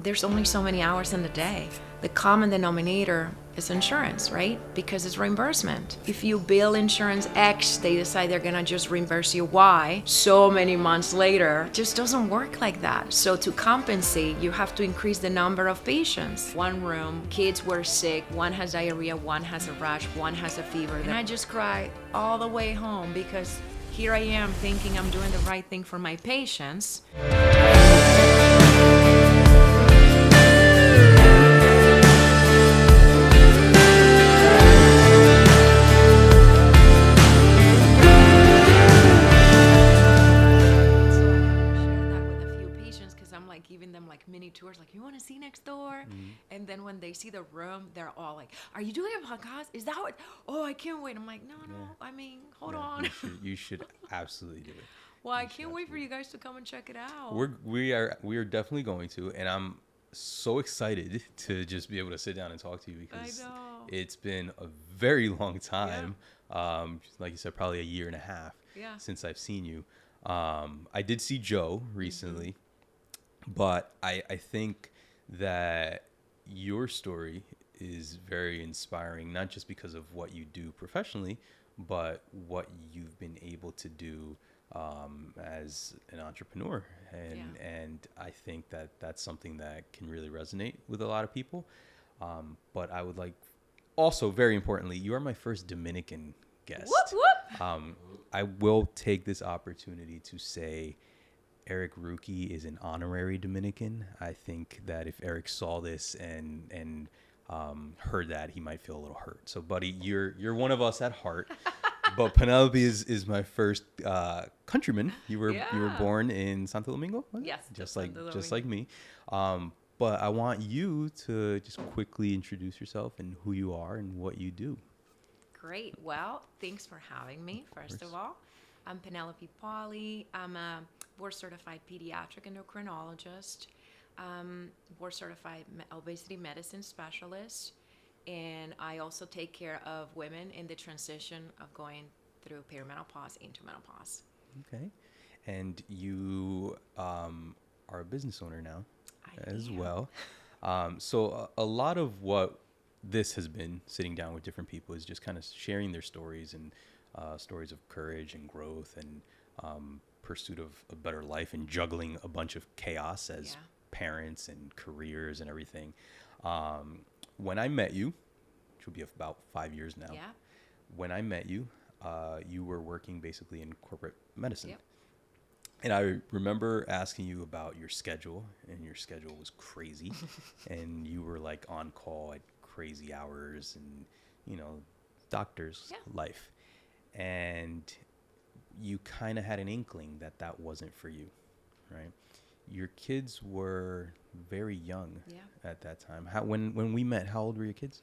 there's only so many hours in the day. The common denominator is insurance, right? Because it's reimbursement. If you bill insurance X, they decide they're gonna just reimburse you Y so many months later. It just doesn't work like that. So to compensate, you have to increase the number of patients. One room, kids were sick, one has diarrhea, one has a rash, one has a fever. And I just cry all the way home because here I am thinking I'm doing the right thing for my patients. Giving them like mini tours, like, you want to see next door? And then when they see the room, they're all like, are you doing a podcast? Is that what? Oh, I can't wait. I'm like, no, I mean, hold on. You should absolutely do it. Well, I can't wait for you guys to come and check it out. We are definitely going to, and I'm so excited to just be able to sit down and talk to you because it's been a very long time. Like you said, probably a year and a half since I've seen you. I did see Joe recently. But I think that your story is very inspiring, not just because of what you do professionally, but what you've been able to do as an entrepreneur. And I think that that's something that can really resonate with a lot of people. But I would like, also very importantly, you are my first Dominican guest. Whoop, whoop. I will take this opportunity to say, Eric Ruki is an honorary Dominican. I think that if Eric saw this and heard that, he might feel a little hurt. So, buddy, you're one of us at heart. But Penelope is my first countryman. You were born in Santo Domingo? Yes, just like me. But I want you to just quickly introduce yourself and who you are and what you do. Great. Well, thanks for having me, first of all. I'm Penelope Pauley. I'm a board-certified pediatric endocrinologist, board-certified obesity medicine specialist, and I also take care of women in the transition of going through perimenopause into menopause. Okay. And you are a business owner now as well. So a lot of what this has been, sitting down with different people, is just kind of sharing their stories and stories of courage and growth and pursuit of a better life and juggling a bunch of chaos as parents and careers and everything. When I met you, which will be about 5 years now, when I met you, you were working basically in corporate medicine. Yep. And I remember asking you about your schedule, and your schedule was crazy. And you were like on call at crazy hours and, doctor's life. And you kind of had an inkling that that wasn't for you, right? Your kids were very young at that time. When we met, how old were your kids?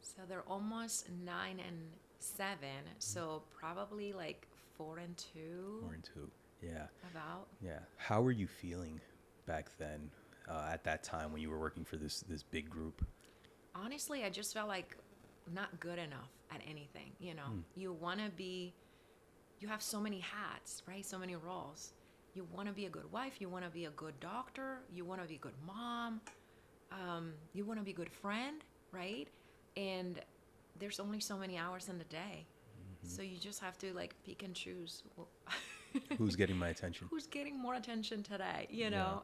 So they're almost 9 and 7, so probably like 4 and 2. 4 and 2, yeah. About. Yeah. How were you feeling back then, at that time when you were working for this big group? Honestly, I just felt like not good enough at anything. You want to be, you have so many hats, right? So many roles. You want to be a good wife. You want to be a good doctor. You want to be a good mom. You want to be a good friend, right? And there's only so many hours in the day. Mm-hmm. So you just have to like pick and choose. Who's getting my attention? Who's getting more attention today,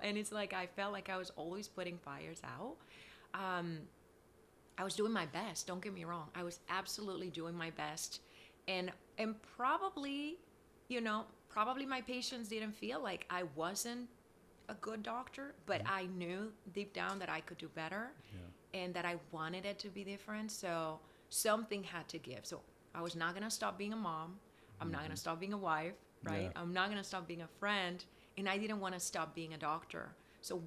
And it's like I felt like I was always putting fires out. I was doing my best. Don't get me wrong. I was absolutely doing my best. And probably, probably my patients didn't feel like I wasn't a good doctor, but I knew deep down that I could do better and that I wanted it to be different. So something had to give. So I was not going to stop being a mom. I'm not going to stop being a wife, right? I'm not going to stop being a friend. And I didn't want to stop being a doctor. So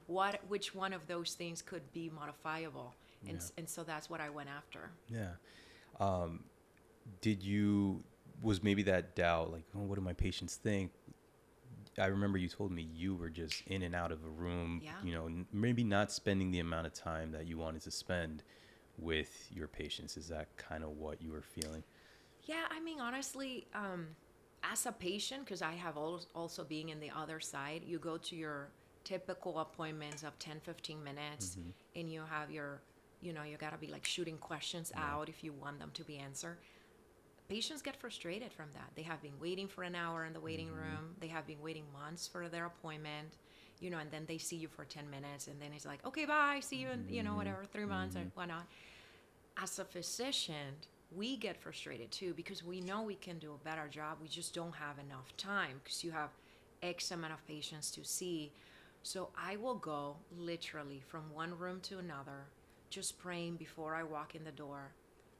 which one of those things could be modifiable? And so that's what I went after. Yeah. Was maybe that doubt, like, what do my patients think? I remember you told me you were just in and out of a room, maybe not spending the amount of time that you wanted to spend with your patients. Is that kind of what you were feeling? Yeah, I mean, honestly, as a patient, because I have also being in the other side, you go to your typical appointments of 10, 15 minutes, and you have your, you got to be like shooting questions out if you want them to be answered. Patients get frustrated from that. They have been waiting for an hour in the waiting room. They have been waiting months for their appointment, and then they see you for 10 minutes, and then it's like, okay, bye, see you in, whatever, 3 months or whatnot. As a physician, we get frustrated too, because we know we can do a better job. We just don't have enough time, because you have X amount of patients to see. So I will go literally from one room to another, just praying before I walk in the door,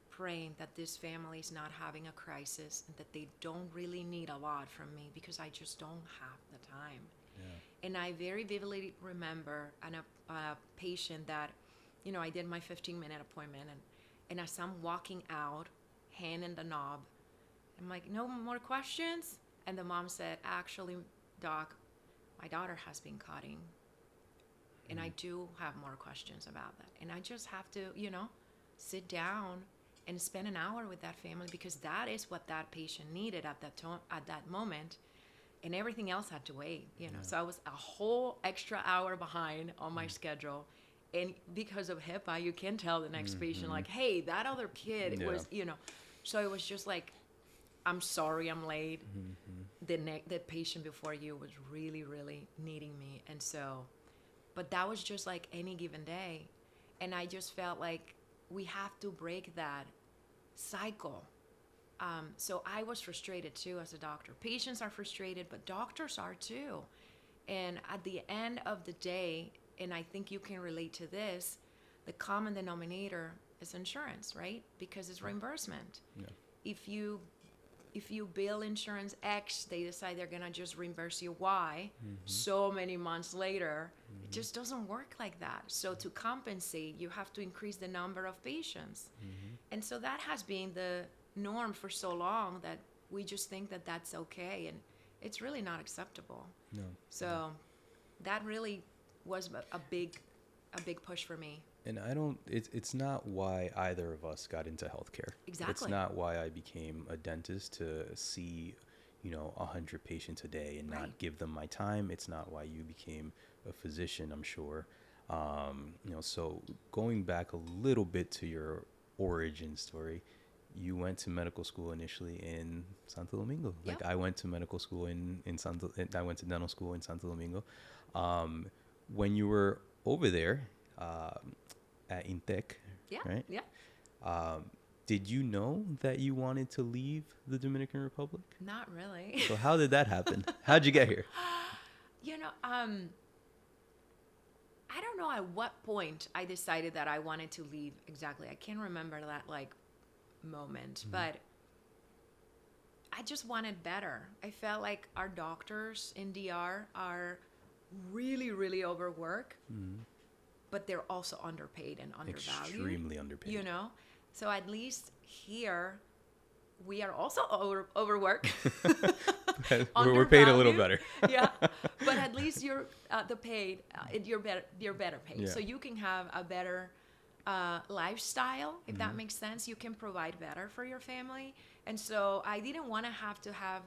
praying that this family is not having a crisis and that they don't really need a lot from me, because I just don't have the time. Yeah. And I very vividly remember a patient that, I did my 15-minute appointment, and as I'm walking out, hand in the knob, I'm like, no more questions? And the mom said, actually, doc, my daughter has been cutting, and I do have more questions about that. And I just have to, sit down and spend an hour with that family, because that is what that patient needed at that moment, and everything else had to wait. So I was a whole extra hour behind on my schedule, and because of HIPAA, you can tell the next patient, like, hey, that other kid was, So it was just like, I'm sorry I'm late. The patient before you was really, really needing me, and so, but that was just like any given day, and I just felt like we have to break that cycle. So I was frustrated too as a doctor. Patients are frustrated, but doctors are too. And at the end of the day, and I think you can relate to this, the common denominator is insurance, right? Because it's reimbursement. Yeah. If you bill insurance X, they decide they're gonna just reimburse you Y. So many months later, it just doesn't work like that. So to compensate, you have to increase the number of patients. And so that has been the norm for so long, that we just think that that's okay, and it's really not acceptable. No. So that really was a big push for me. And it's not why either of us got into healthcare. Exactly. It's not why I became a dentist to see, 100 patients a day and not give them my time. It's not why you became a physician, I'm sure. So going back a little bit to your origin story, you went to medical school initially in Santo Domingo. Like, I went to medical school I went to dental school in Santo Domingo. When you were over there, at Intec, right? Yeah. Did you know that you wanted to leave the Dominican Republic? Not really. So how did that happen? How'd you get here? I don't know at what point I decided that I wanted to leave exactly. I can't remember that moment, but I just wanted better. I felt like our doctors in DR are really, really overworked. But they're also underpaid and undervalued. Extremely underpaid. So at least here, we are also overworked. We're paid a little better. Yeah, but at least you're you're better paid. Yeah. So you can have a better lifestyle, if that makes sense. You can provide better for your family, and so I didn't want to have.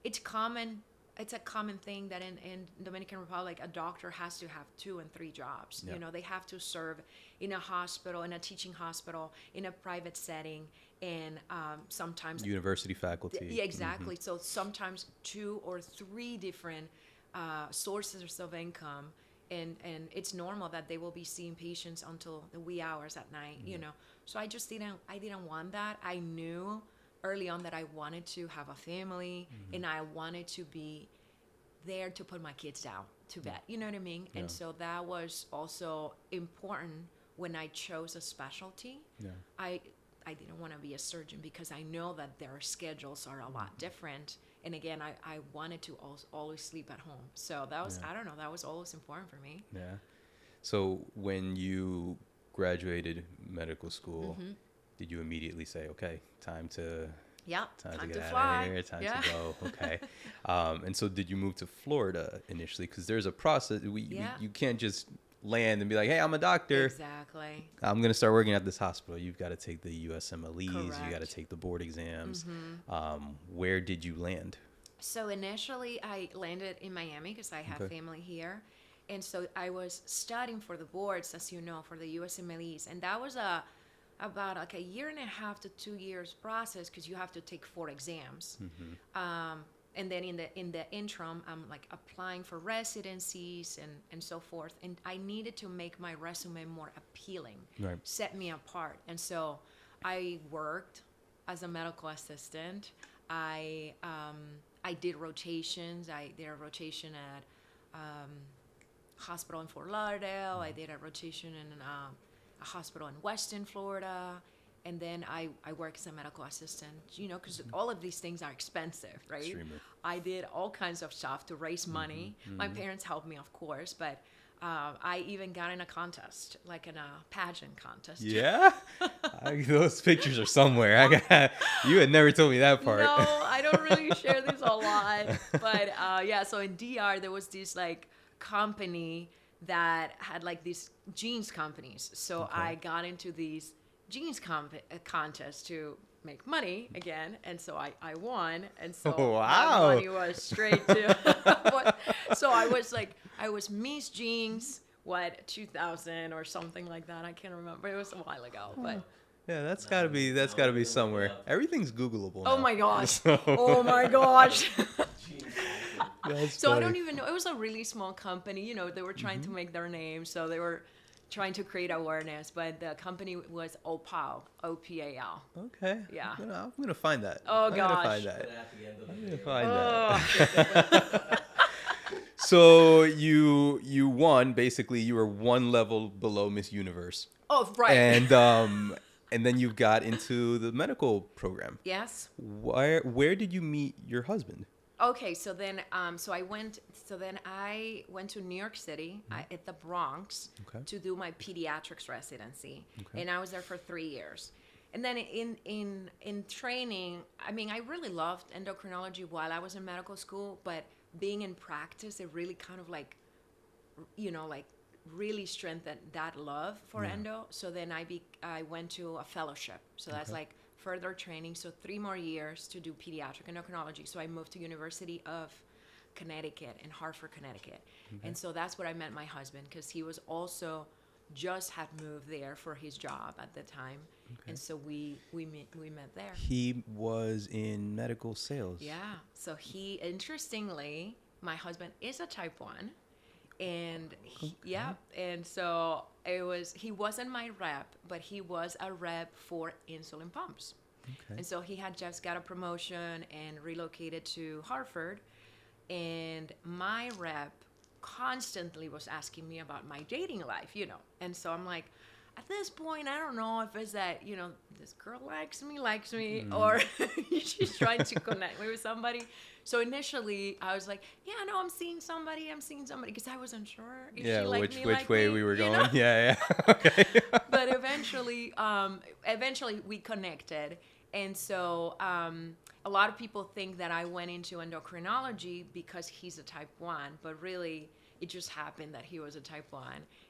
It's common. It's a common thing that in Dominican Republic, a doctor has to have 2 and 3 jobs. Yep. They have to serve in a hospital, in a teaching hospital, in a private setting, and sometimes university faculty. Yeah, exactly. So sometimes 2 or 3 different sources of income, and it's normal that they will be seeing patients until the wee hours at night. So I didn't want that. I knew early on that I wanted to have a family, and I wanted to be there to put my kids down to bed. You know what I mean? Yeah. And so that was also important when I chose a specialty. Yeah. I didn't want to be a surgeon, because I know that their schedules are a lot different. And again, I wanted to always sleep at home. So that was, I don't know, that was always important for me. Yeah. So when you graduated medical school, did you immediately say, okay, time to get fly. out of here, time to go? Okay. And so did you move to Florida initially? Because there's a process. You can't just land and be like, hey, I'm a doctor. Exactly. I'm going to start working at this hospital. You've got to take the USMLEs. Correct. You got to take the board exams. Where did you land? So initially I landed in Miami, because I have family here. And so I was studying for the boards, as you know, for the USMLEs. And that was about like a year and a half to 2 years process, because you have to take 4 exams. And then in the interim, I'm like applying for residencies and so forth. And I needed to make my resume more appealing, Right. set me apart. And so I worked as a medical assistant. I did rotations. I did a rotation at hospital in Fort Lauderdale. I did a rotation in a hospital in Western Florida. And then I work as a medical assistant, you know, because all of these things are expensive, right? Extremely. I did all kinds of stuff to raise money. My parents helped me, of course, but I even got in a contest, like in a pageant contest. Yeah? Those pictures are somewhere. You had never told me that part. No, I don't really share this a lot. But yeah, so in DR, there was this like company that had like these jeans companies. So Okay. I got into these jeans contest to make money again, and so I won, and so Wow. that money was straight to so I was Miss Jeans 2000 or something like that. I can't remember, it was a while ago, but Yeah, that's gotta be somewhere. Everything's Googleable now. oh my gosh. So- Oh my gosh. That's So I funny. don't even know, it was a really small company, you know, they were trying to make their name, so they were trying to create awareness, but the company was OPAL, OPAL. Okay. Yeah. I'm gonna find that. Oh, I'm gonna gosh. find that. I'm gonna find Oh. that. So you won. Basically, you were one level below Miss Universe, Oh, right. and then you got into the medical program. Yes. Where did you meet your husband? Okay, so then I went to New York City at the Bronx Okay. to do my pediatrics residency. Okay. And I was there for 3 years. And then in training, I mean, I really loved endocrinology while I was in medical school, but being in practice, it really kind of like, you know, like really strengthened that love for endo. So then I went to a fellowship. So that's like further training. So 3 more years to do pediatric endocrinology. So I moved to University of Connecticut in Hartford, Connecticut. And so that's where I met my husband, because he was also just had moved there for his job at the time. Okay. And so we met there. He was in medical sales. Yeah. So interestingly, my husband is a type 1. And and so he wasn't my rep, but he was a rep for insulin pumps. Okay. And so he had just got a promotion and relocated to Hartford. And my rep constantly was asking me about my dating life, you know. And so I'm like, at this point, I don't know if it's that, you know, this girl likes me, or she's trying to connect me with somebody. So initially, I was like, yeah, no, I'm seeing somebody, because I wasn't sure if she liked me. Which way we were you going. know? Yeah. Okay. But eventually we connected. And so a lot of people think that I went into endocrinology because he's a type 1, but really it just happened that he was a type 1.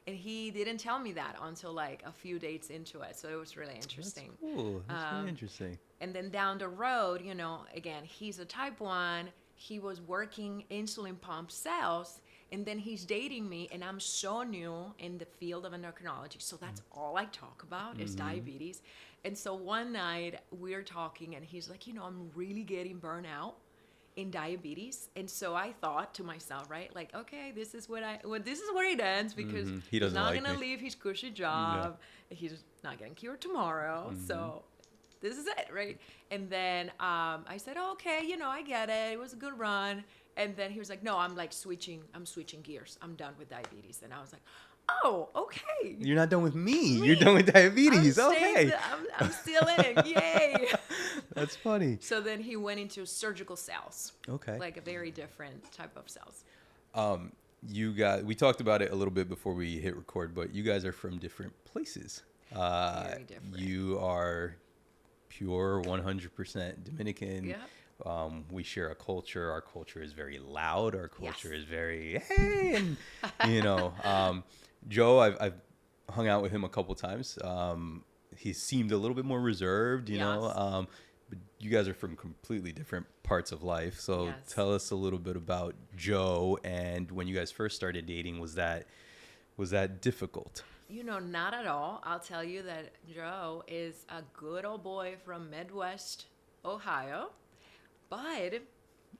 And he didn't tell me that until like a few dates into it. So it was really interesting. That's cool. That's really interesting. And then down the road, you know, again, he's a type 1. He was working insulin pump sales. And then he's dating me, and I'm so new in the field of endocrinology. So that's all I talk about is diabetes. And so one night we're talking, and he's like, you know, I'm really getting burnt out in diabetes. And so I thought to myself, right, like, okay, this is where it ends, because He doesn't he's not like going to me. leave his cushy job. He's not getting cured tomorrow. So this is it, right? And then I said, oh, okay, you know, I get it. It was a good run. And then he was like, no, I'm switching gears. I'm done with diabetes. And I was like, oh, okay. You're not done with me. You're done with diabetes. Okay. I'm still in it. Yay. That's funny. So then he went into surgical cells. Okay. Like a very different type of cells. We talked about it a little bit before we hit record, but you guys are from different places. Very different. You are pure 100% Dominican. Yeah. We share a culture. Our culture is very loud. Our culture Yes. is very, hey, and, you know, Joe, I've hung out with him a couple times. He seemed a little bit more reserved, you know. but you guys are from completely different parts of life. So Yes. tell us a little bit about Joe, and when you guys first started dating, was that difficult? Not at all. I'll tell you that Joe is a good old boy from Midwest Ohio, but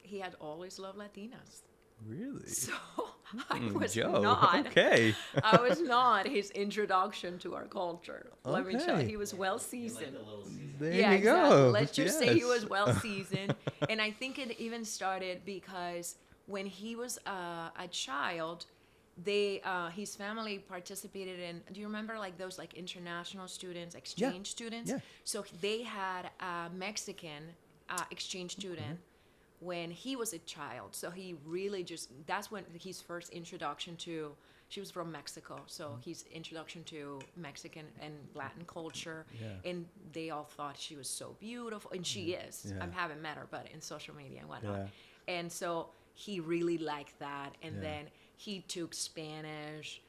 he had always loved Latinas. Really? So I was Joe. not. Okay. I was not his introduction to our culture. Let me tell you, Okay. he was well seasoned. There Yeah, you exactly. go. Let's just say he Yes. was well seasoned. And I think it even started because when he was a child, his family participated in, do you remember like those like international students, exchange students? Yeah. So they had a Mexican exchange student when he was a child. So he really that's when his first introduction to, she was from Mexico. So his introduction to Mexican and Latin culture. Yeah. And they all thought she was so beautiful. And she is. Yeah. I haven't met her, but in social media and whatnot. Yeah. And so he really liked that. And Yeah. then he took Spanish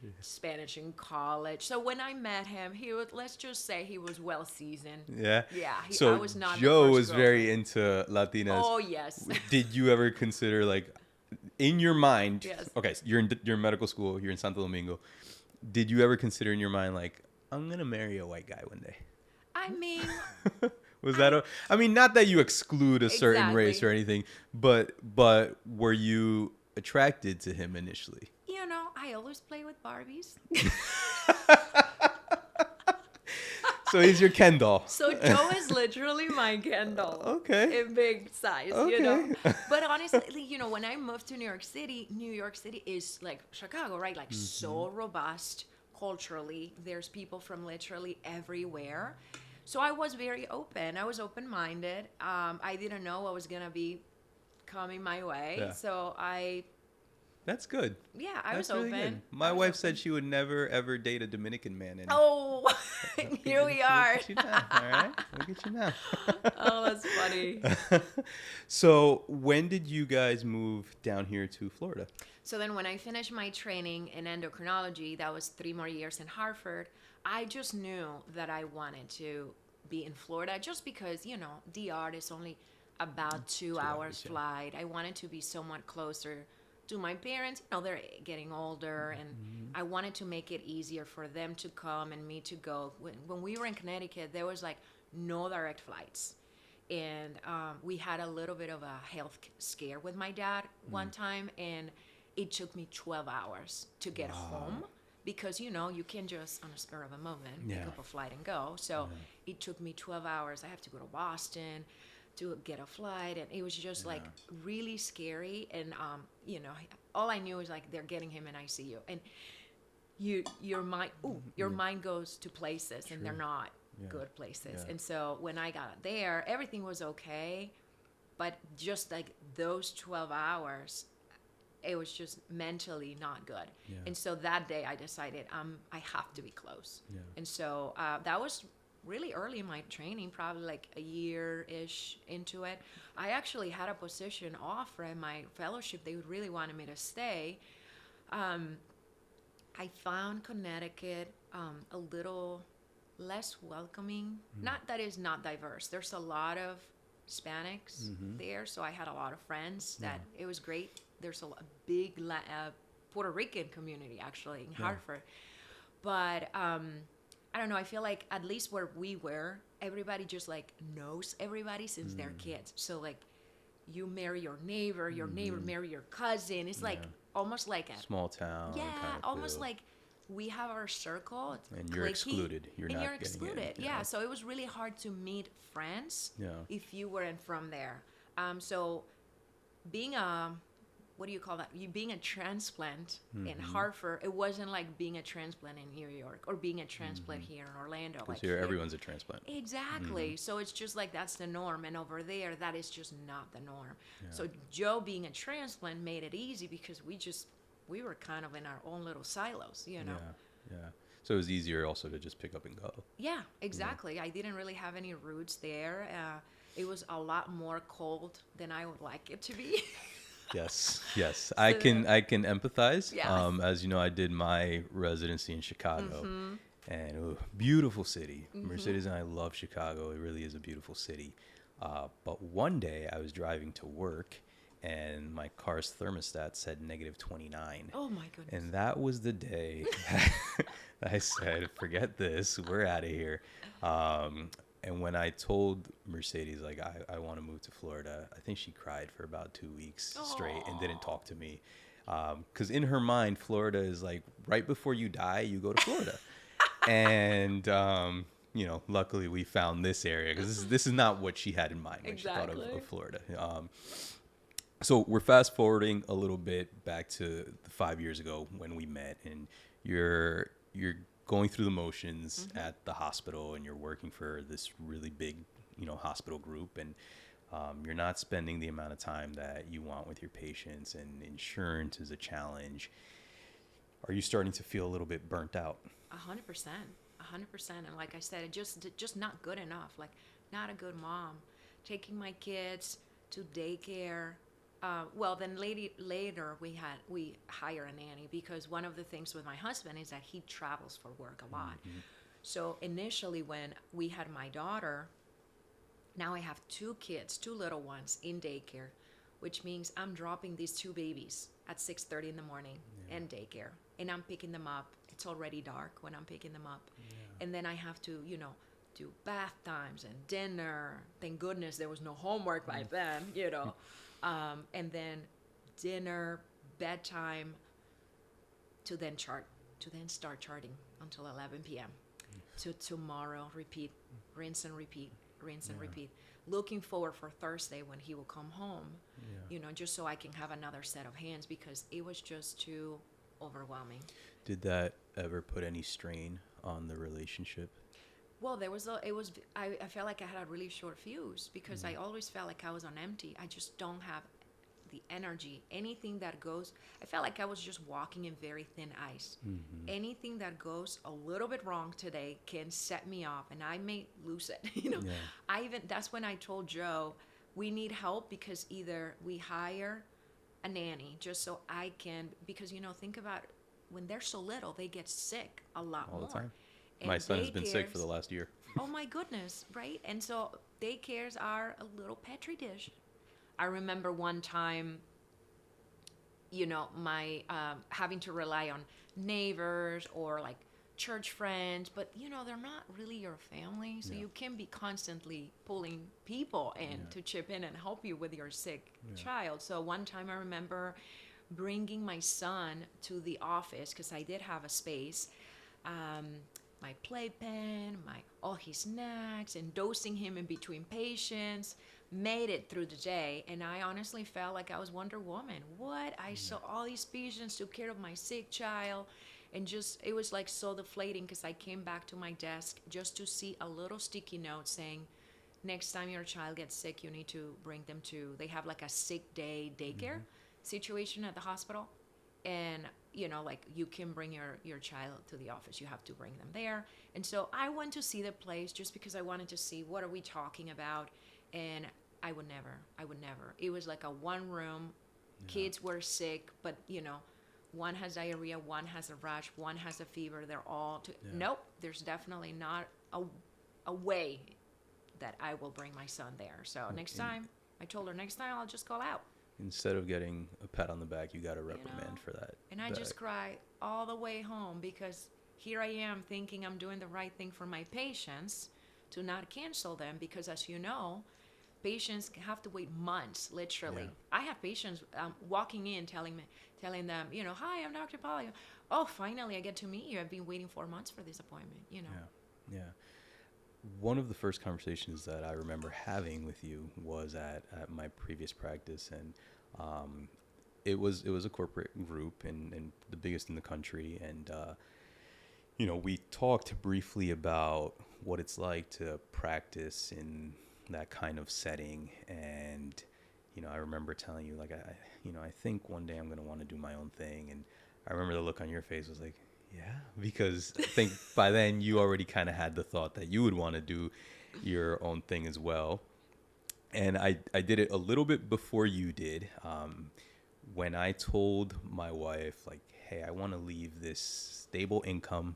in college. So when I met him, let's just say he was well seasoned. Yeah. Yeah. So I was not the Joe first was very girlfriend. into Latinas. Oh, yes. Did you ever consider, like, in your mind? Yes. Okay, so you're in medical school. You're in Santo Domingo. Did you ever consider in your mind, like, I'm gonna marry a white guy one day? I mean, Was that I mean, not that you exclude a certain race Exactly. or anything, but were you attracted to him initially? I always play with Barbies. So he's your Ken doll. So Joe is literally my Ken doll. Okay. In big size, Okay. But honestly, when I moved to New York City is like Chicago, right? Like so robust culturally. There's people from literally everywhere. So I was very open. I was open-minded. I didn't know what was going to be coming my way. Yeah. So That's good. I was That's really open. good. My wife said she would never ever date a Dominican man. And Oh, here we are. Look at you now, all right? Look at you now. Oh, that's funny. So when did you guys move down here to Florida? So then when I finished my training in endocrinology, that was 3 more years in Harvard, I just knew that I wanted to be in Florida just because, DR is only about 2 hours yeah. flight. I wanted to be somewhat closer to my parents. They're getting older, and I wanted to make it easier for them to come and me to go. When we were in Connecticut, there was like no direct flights. And we had a little bit of a health scare with my dad one time, and it took me 12 hours to get home because, you can't just on a spur of a moment pick up a flight and go. So it took me 12 hours. I have to go to Boston to get a flight, and it was just like really scary. And, all I knew was like they're getting him in ICU. And your mind goes to places, and they're not good places. And so when I got there, everything was okay. But just like those 12 hours, it was just mentally not good. Yeah. And so that day I decided I have to be close. Yeah. And so that was really early in my training, probably like a year-ish into it. I actually had a position offer in my fellowship. They really wanted me to stay. I found Connecticut a little less welcoming. Not that it's not diverse. There's a lot of Hispanics there, so I had a lot of friends that it was great. There's a big Puerto Rican community actually in Hartford. But I don't know, I feel like at least where we were, everybody just like knows everybody since they're kids. So like you marry your neighbor marry your cousin. It's like almost like a small town. yeah, kind of almost feel. like we have our circle. It's And you're cliquey, excluded. You're and not you're getting excluded. in. Yeah, so it was really hard to meet friends if you weren't from there. So being a what do you call that? You being a transplant in Hartford, it wasn't like being a transplant in New York or being a transplant here in Orlando. Because Like here, everyone's a transplant. Exactly. So it's just like that's the norm, and over there, that is just not the norm. So Joe being a transplant made it easy because we were kind of in our own little silos, Yeah. So it was easier also to just pick up and go. Yeah, exactly. I didn't really have any roots there. It was a lot more cold than I would like it to be. Yes. I can empathize. Yes. As you know, I did my residency in Chicago, and beautiful city. Mercedes and I love Chicago. It really is a beautiful city. But one day I was driving to work and my car's thermostat said -29. Oh my goodness. And that was the day I said, forget this, we're out of here. And when I told Mercedes, like, I want to move to Florida, I think she cried for about 2 weeks straight and didn't talk to me. Because in her mind, Florida is like, right before you die, you go to Florida. And, you know, luckily we found this area because this is not what she had in mind when she thought of Florida. So we're fast forwarding a little bit back to 5 years ago when we met, and you're going through the motions at the hospital, and you're working for this really big, you know, hospital group, and you're not spending the amount of time that you want with your patients, and insurance is a challenge. Are you starting to feel a little bit burnt out? 100%. 100%. And like I said, it just not good enough. Like, not a good mom. Taking my kids to daycare. Well, then later we hire a nanny, because one of the things with my husband is that he travels for work a lot. So initially when we had my daughter, now I have 2 kids, 2 little ones in daycare, which means I'm dropping these 2 babies at 6:30 in the morning in daycare, and I'm picking them up. It's already dark when I'm picking them up. And then I have to, you know, do bath times and dinner. Thank goodness there was no homework by then, you know. And then dinner, bedtime, to then start charting until 11 p.m. To tomorrow, repeat, rinse and repeat, rinse and repeat. Looking forward for Thursday when he will come home, you know, just so I can have another set of hands, because it was just too overwhelming. Did that ever put any strain on the relationship? Well, I felt like I had a really short fuse, because I always felt like I was on empty. I just don't have the energy. Anything that goes, I felt like I was just walking in very thin ice. Anything that goes a little bit wrong today can set me off, and I may lose it. You know, that's when I told Joe, we need help, because either we hire a nanny just so I can, because, you know, think about when they're so little, they get sick a lot all more. The time. And my son has been sick for the last year. Oh my goodness, right? And so daycares are a little petri dish. I remember one time, you know, my having to rely on neighbors or like church friends, but you know, they're not really your family, so you can be constantly pulling people in to chip in and help you with your sick child. So one time I remember bringing my son to the office, because I did have a space, my playpen, all his snacks, and dosing him in between patients. Made it through the day, and I honestly felt like I was Wonder Woman. I saw all these patients, took care of my sick child, and just, it was like so deflating, because I came back to my desk just to see a little sticky note saying, next time your child gets sick, you need to bring them to, they have like a sick day daycare situation at the hospital, and you know, like, you can bring your child to the office, you have to bring them there. And so I went to see the place just because I wanted to see what are we talking about. And I would never. It was like a one room. Kids were sick, but you know, one has diarrhea, one has a rash, one has a fever. They're all nope. There's definitely not a way that I will bring my son there. So next time, I told her, next time I'll just call out. Instead of getting a pat on the back, you got a reprimand for that. And I just cry all the way home, because here I am thinking I'm doing the right thing for my patients to not cancel them, because as you know, patients have to wait months, literally. I have patients walking in telling them, you know, hi, I'm Dr. Pauley. Oh, finally I get to meet you. I've been waiting 4 months for this appointment, you know. Yeah. One of the first conversations that I remember having with you was at my previous practice, and it was a corporate group and the biggest in the country, and you know, we talked briefly about what it's like to practice in that kind of setting. And you know, I remember telling you, like, I think one day I'm going to want to do my own thing. And I remember the look on your face was like, yeah, because I think by then you already kind of had the thought that you would want to do your own thing as well. And I did it a little bit before you did. When I told my wife, like, hey, I want to leave this stable income.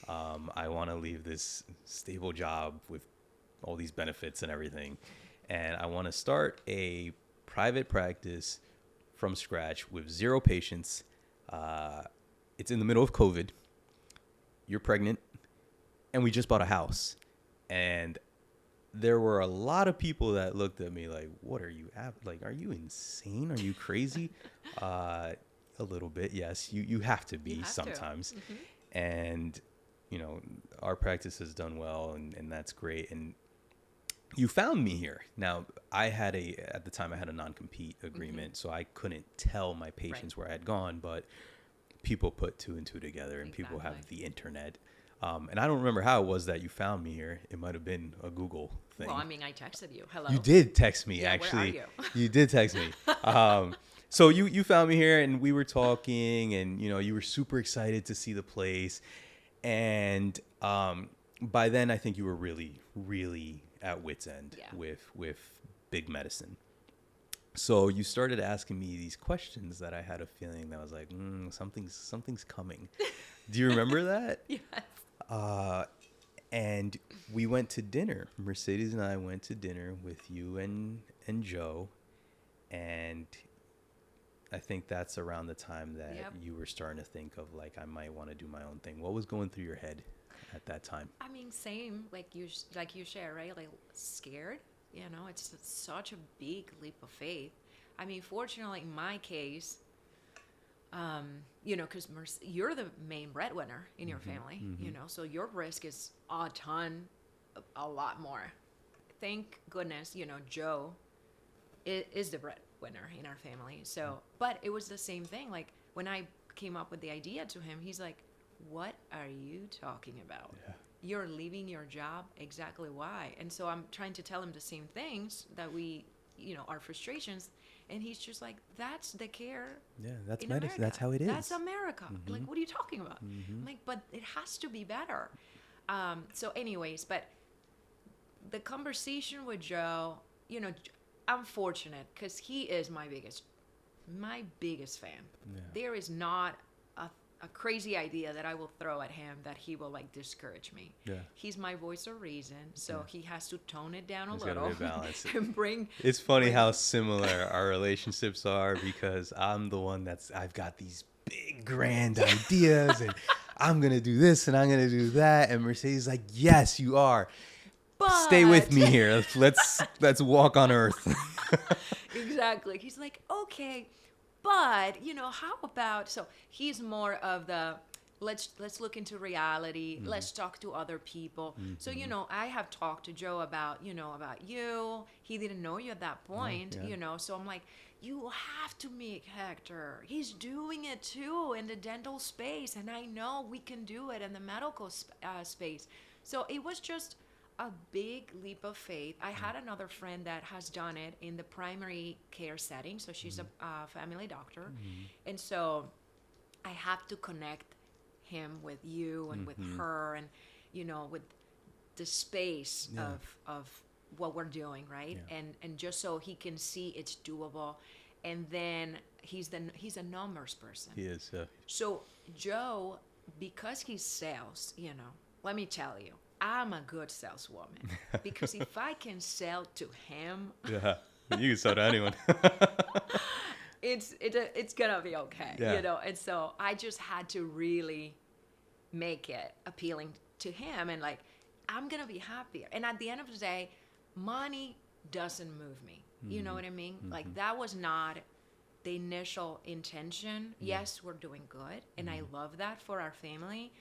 I want to leave this stable job with all these benefits and everything. and I want to start a private practice from scratch with 0 patients. It's in the middle of COVID. You're pregnant, and we just bought a house. And there were a lot of people that looked at me like, what are you like, are you insane? Are you crazy? A little bit, yes. You have to be sometimes. Mm-hmm. And, you know, our practice has done well, and that's great. And you found me here. Now, at the time, I had a non-compete agreement, mm-hmm. so I couldn't tell my patients where I had gone, but people put 2 and 2 together, and people have the internet. And I don't remember how it was that you found me here. It might have been a Google thing. Well, I mean, I texted you. Hello. You did text me, actually. Where are you? You did text me. So you found me here, and we were talking, and, you know, you were super excited to see the place. And by then, I think you were really, really at wit's end with big medicine. So you started asking me these questions that I had a feeling that I was like, something's coming. Do you remember that? Yes. And we went to dinner. Mercedes and I went to dinner with you and Joe. And I think that's around the time that you were starting to think of, like, I might want to do my own thing. What was going through your head at that time? I mean, same, like you share, right? Like, scared, you know, it's such a big leap of faith. I mean, fortunately, in my case, you know, because you're the main breadwinner in your family, you know, so your risk is a lot more. Thank goodness, you know, Joe is the breadwinner in our family. So, but it was the same thing. Like, when I came up with the idea to him, he's like, what are you talking about? Yeah. You're leaving your job. Exactly why? And so I'm trying to tell him the same things that we, you know, our frustrations. And he's just like, that's the care. Yeah, that's medicine. That's how it is. That's America. Mm-hmm. Like, what are you talking about? Mm-hmm. I'm like, but it has to be better. So anyways, but the conversation with Joe, you know, I'm fortunate because he is my biggest fan. Yeah. There is not a crazy idea that I will throw at him that he will, like, discourage me. Yeah. He's my voice of reason, so he has to tone it down a little. Gotta be balanced. And it's funny how similar our relationships are, because I'm the one I've got these big grand ideas and I'm gonna do this and I'm gonna do that, and Mercedes is like, yes, you are. But stay with me here. Let's walk on earth. Exactly. He's like, okay. But, you know, how about, so he's more of the, let's look into reality. Mm-hmm. Let's talk to other people. Mm-hmm. So, you know, I have talked to Joe about you. He didn't know you at that point, you know. So I'm like, you have to meet Hector. He's doing it too in the dental space. And I know we can do it in the medical space. So it was just a big leap of faith. I had another friend that has done it in the primary care setting. So she's a family doctor. Mm-hmm. And so I have to connect him with you and with her, and, you know, with the space of what we're doing, right? Yeah. And just so he can see it's doable. And then he's a numbers person. He is. So Joe, because he's sales, you know, let me tell you, I'm a good saleswoman, because if I can sell to him, you can sell to anyone. it's gonna be okay, you know. And so I just had to really make it appealing to him, and, like, I'm gonna be happier. And at the end of the day, money doesn't move me. You know what I mean? Mm-hmm. Like, that was not the initial intention. Yes, we're doing good, and I love that for our family.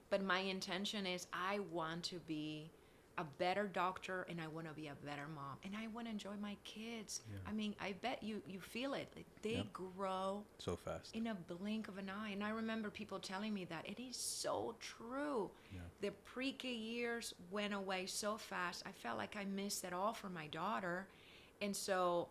But my intention is, I want to be a better doctor, and I want to be a better mom, and I want to enjoy my kids. Yeah. I mean, I bet you feel it. Like, they grow so fast in a blink of an eye. And I remember people telling me that. It is so true. Yeah. The pre-K years went away so fast. I felt like I missed it all for my daughter. And so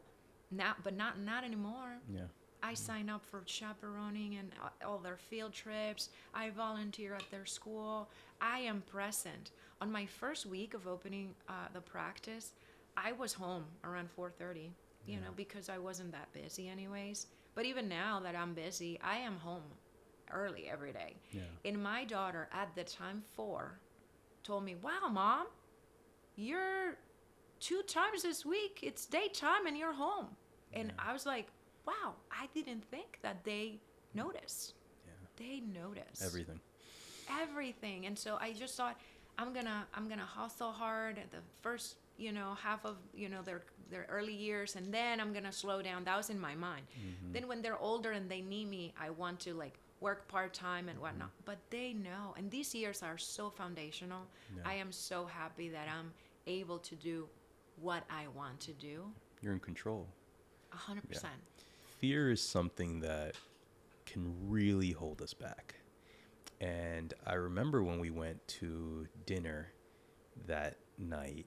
now, but not anymore. Yeah. I sign up for chaperoning and all their field trips. I volunteer at their school. I am present. On my first week of opening the practice, I was home around 4:30, you know, because I wasn't that busy anyways. But even now that I'm busy, I am home early every day. Yeah. And my daughter, at the time 4, told me, wow, Mom, you're 2 times this week, it's daytime and you're home. And Yeah. I was like, wow, I didn't think that they notice. Yeah. They notice everything. And so I just thought, I'm gonna hustle hard at the first, half of, their early years, and then I'm gonna slow down. That was in my mind. Mm-hmm. Then when they're older and they need me, I want to like work part-time and whatnot. But they know, and these years are so foundational. Yeah. I am so happy that I'm able to do what I want to do. You're in control. 100%. Fear is something that can really hold us back. And I remember when we went to dinner that night,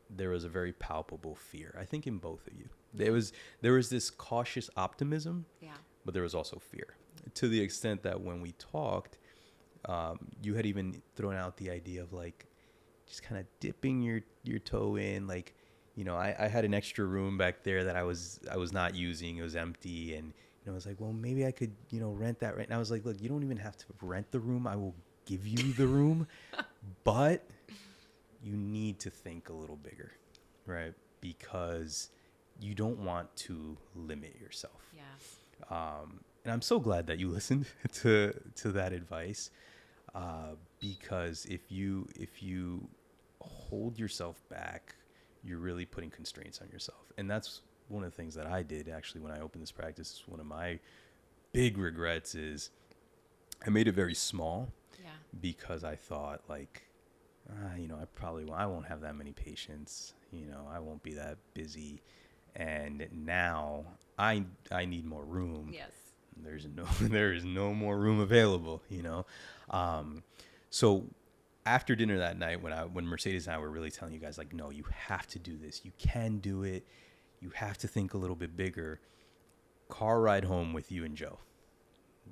there was a very palpable fear, I think, in both of you. There was this cautious optimism, Yeah. but there was also fear, to the extent that when we talked, you had even thrown out the idea of like just kind of dipping your toe in. Like, I had an extra room back there that I was not using. It was empty, and I was like, well, maybe I could rent that right now. I was like, look, you don't even have to rent the room. I will give you the room, but you need to think a little bigger, right? Because you don't want to limit yourself. Yeah. And I'm so glad that you listened to that advice, because if you hold yourself back, you're really putting constraints on yourself. And that's one of the things that I did actually when I opened this practice. One of my big regrets is I made it very small. Yeah. Because I thought like, I won't have that many patients. I won't be that busy. And now I need more room. Yes. There is no more room available, So after dinner that night, when Mercedes and I were really telling you guys like, no, you have to do this. You can do it. You have to think a little bit bigger. Car ride home with you and Joe.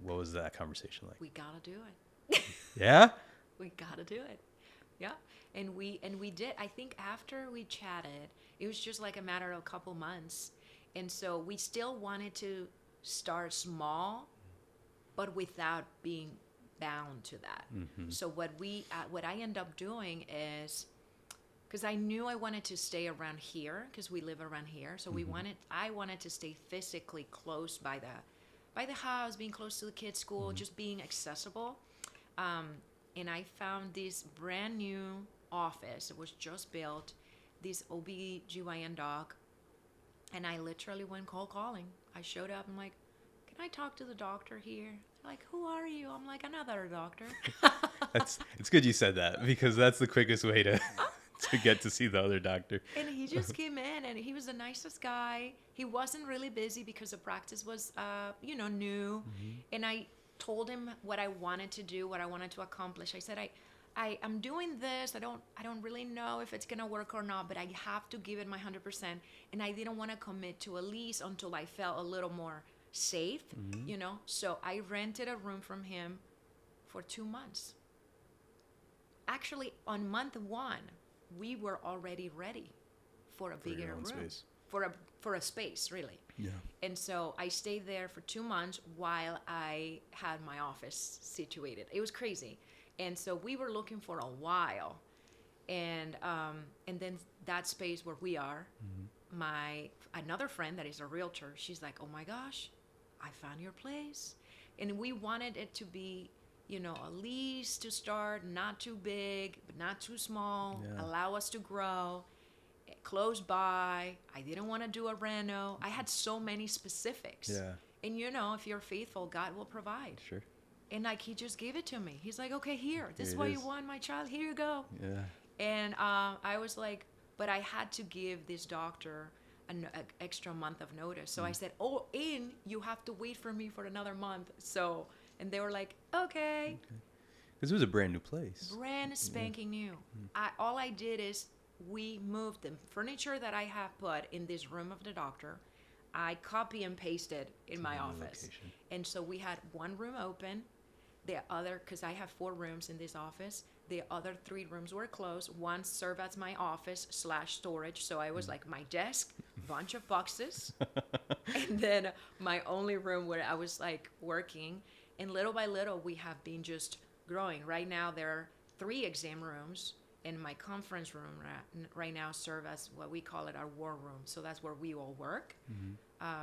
What was that conversation like? We gotta do it. Yeah? We gotta do it. Yeah. And we did. I think after we chatted, it was just like a matter of a couple months. And so we still wanted to start small, but without being bound to that. Mm-hmm. So what I end up doing is, because I knew I wanted to stay around here, because we live around here. So I wanted to stay physically close by the house, being close to the kids' school, just being accessible. And I found this brand new office. It was just built, this OB/GYN doc. And I literally went cold calling. I showed up. I'm like, can I talk to the doctor here? They're like, who are you? I'm like, another doctor. It's good you said that, because that's the quickest way to get to see the other doctor. And he just came in, and he was the nicest guy. He wasn't really busy because the practice was, new. Mm-hmm. And I told him what I wanted to do, what I wanted to accomplish. I said, I'm doing this. I don't really know if it's gonna work or not, but I have to give it my 100%. And I didn't want to commit to a lease until I felt a little more safe, So I rented a room from him for 2 months. Actually, on month 1, we were already ready for a bigger room, space. for a space, really. Yeah. And so I stayed there for 2 months while I had my office situated. It was crazy. And so we were looking for a while. And then that space where we are, another friend that is a realtor, she's like, oh my gosh, I found your place. And we wanted it to be, a lease to start, not too big, but not too small, allow us to grow, close by. I didn't want to do a reno. I had so many specifics. Yeah. And if you're faithful, God will provide. Sure. And like, he just gave it to me. He's like, okay, this is what you want, my child. Here you go. Yeah. And I was like, but I had to give this doctor an extra month of notice. So I said, you have to wait for me for another month. So, and they were like, okay. Because it was a brand new place. Brand spanking new. All I did is we moved the furniture that I have put in this room of the doctor. I copy and pasted in my office. Location. And so we had one room open. The other, because I have 4 rooms in this office, the other 3 rooms were closed. One served as my office / storage. So I was like my desk, bunch of boxes, and then my only room where I was like working. And little by little, we have been just growing. Right now, there are 3 exam rooms, and my conference room right now serve as what we call it our war room. So that's where we all work.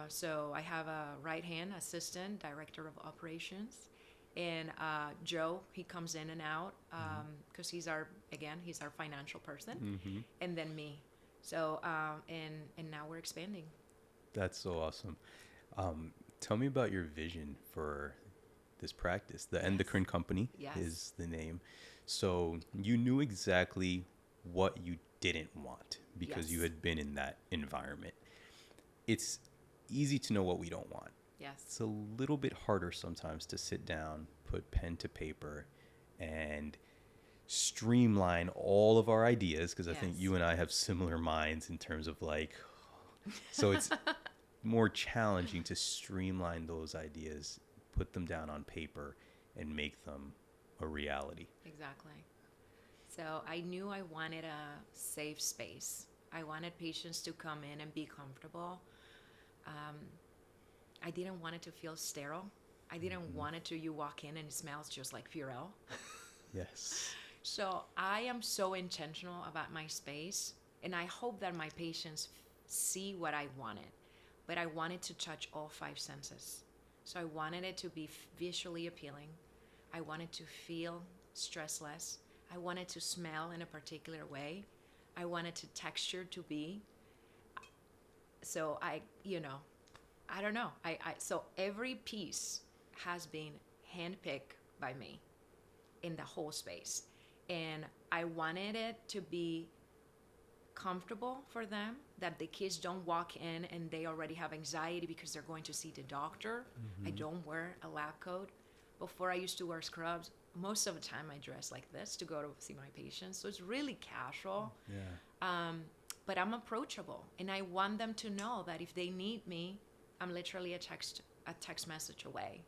So I have a right-hand assistant, director of operations, and Joe, he comes in and out because he's our financial person, and then me. So and now we're expanding. That's so awesome. Tell me about your vision for this practice. The Endocrine Company is the name. So you knew exactly what you didn't want because you had been in that environment. It's easy to know what we don't want. Yes. It's a little bit harder sometimes to sit down, put pen to paper, and streamline all of our ideas, because I think you and I have similar minds in terms of like, so it's more challenging to streamline those ideas, put them down on paper, and make them a reality. Exactly. So I knew I wanted a safe space. I wanted patients to come in and be comfortable. I didn't want it to feel sterile. I didn't want it to, you walk in and it smells just like Purell. Yes. So I am so intentional about my space, and I hope that my patients see what I wanted. But I wanted to touch all 5 senses. So I wanted it to be visually appealing. I wanted to feel stressless. I wanted to smell in a particular way. I wanted to texture to be. So I don't know. So every piece has been handpicked by me in the whole space. And I wanted it to be comfortable for them, that the kids don't walk in and they already have anxiety because they're going to see the doctor. I don't wear a lab coat. Before I used to wear scrubs. Most of the time I dress like this to go to see my patients. So it's really casual. But I'm approachable, and I want them to know that if they need me, I'm literally a text message away.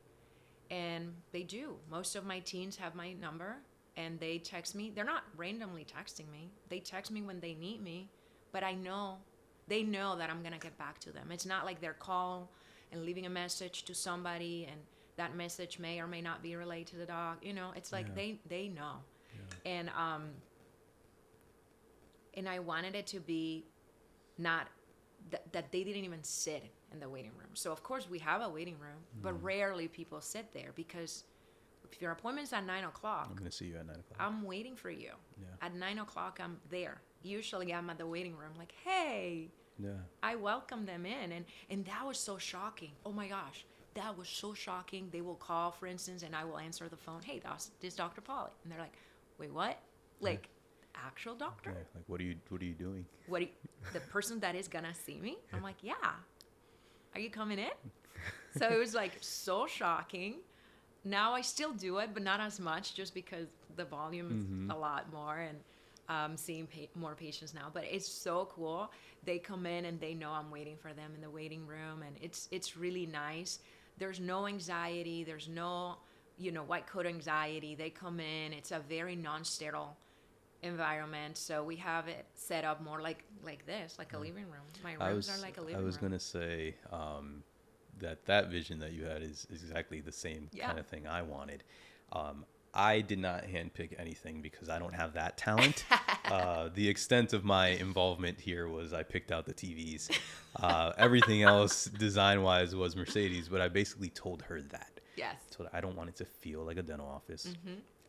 And they do. Most of my teens have my number, and they text me. They're not randomly texting me. They text me when they need me, but they know that I'm going to get back to them. It's not like they're calling and leaving a message to somebody, and that message may or may not be relayed to the dog. It's like they know. And and I wanted it to be not that they didn't even sit in the waiting room. So of course we have a waiting room, but rarely people sit there, because if your appointment's at 9 o'clock, I'm going to see you at 9 o'clock. I'm waiting for you. At 9 o'clock, I'm there. Usually I'm at the waiting room like, hey, I welcome them in. And that was so shocking. Oh my gosh, that was so shocking. They will call, for instance, and I will answer the phone. Hey, this is Dr. Pauley. And they're like, wait, what? Like, actual doctor? Like, what are you doing? The person that is gonna see me? I'm like, yeah. Are you coming in? So it was like so shocking. Now I still do it, but not as much, just because the volume is a lot more, and seeing more patients now. But it's so cool. They come in and they know I'm waiting for them in the waiting room, and it's really nice. There's no anxiety. There's no, white coat anxiety. They come in. It's a very non-sterile environment. So we have it set up more like this, like a living room. My rooms are like a living room. I was going to say that vision that you had is exactly the same kind of thing I wanted. I did not handpick anything because I don't have that talent. The extent of my involvement here was I picked out the TVs. Everything else design-wise was Mercedes, but I basically told her that. Yes. So I don't want it to feel like a dental office.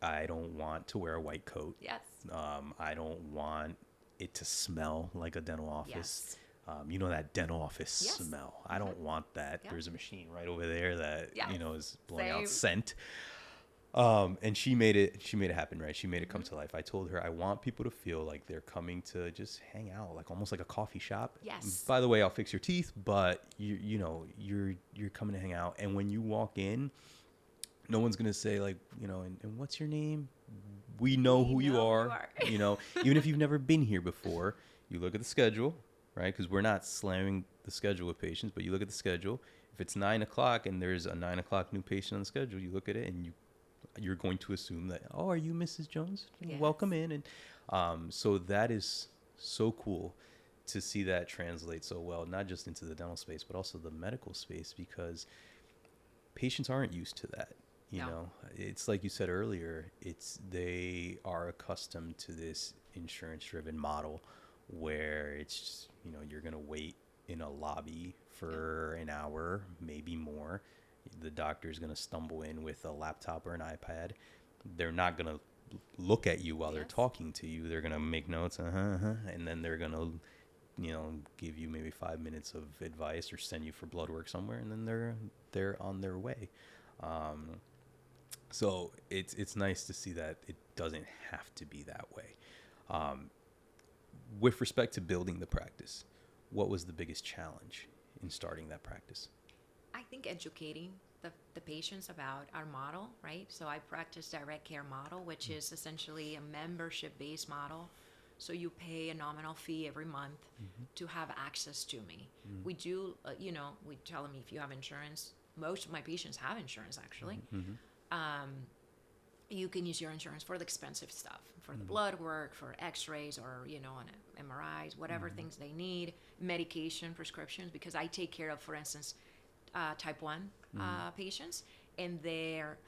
I don't want to wear a white coat. Yes. I don't want it to smell like a dental office. Yes. That dental office smell. I don't want that. Yeah. There's a machine right over there that is blowing Same. out scent. And she made it happen, right? She made it come to life. I told her I want people to feel like they're coming to just hang out, like almost like a coffee shop. Yes. By the way, I'll fix your teeth, but you're coming to hang out. And when you walk in, no one's gonna say like, and what's your name? We know who you are. Even if you've never been here before, you look at the schedule, right? Because we're not slamming the schedule with patients, but you look at the schedule. If it's 9 o'clock and there's a 9 o'clock new patient on the schedule, you look at it and you're going to assume that, oh, are you Mrs. Jones? Yes. Welcome in. And so that is so cool to see that translate so well, not just into the dental space, but also the medical space, because patients aren't used to that. You know, it's like you said earlier, they are accustomed to this insurance driven model where it's, you know, you're going to wait in a lobby for an hour, maybe more. The doctor's going to stumble in with a laptop or an iPad. They're not going to look at you while they're talking to you. They're going to make notes, and then they're going to, you know, give you maybe 5 minutes of advice or send you for blood work somewhere, and then they're on their way. So it's nice to see that it doesn't have to be that way. With respect to building the practice, what was the biggest challenge in starting that practice? I think educating the patients about our model, right? So I practice direct care model, which is essentially a membership-based model. So you pay a nominal fee every month to have access to me. We do, we tell them if you have insurance. Most of my patients have insurance, actually. You can use your insurance for the expensive stuff, for the blood work, for x-rays, or, on MRIs, whatever things they need, medication, prescriptions, because I take care of, for instance, type 1 patients, and their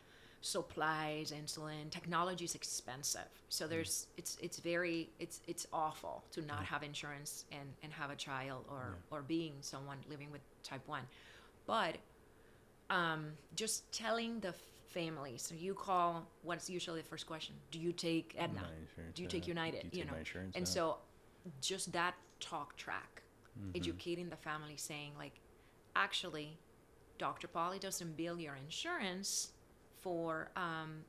supplies, insulin, technology is expensive. So it's awful to not have insurance and have a child or being someone living with type 1. But just telling the family. So you call, what's usually the first question? Do you take Aetna? Do you take United? Do you take my insurance? And so just that talk track, educating the family, saying like, actually, Dr. Pauley doesn't bill your insurance for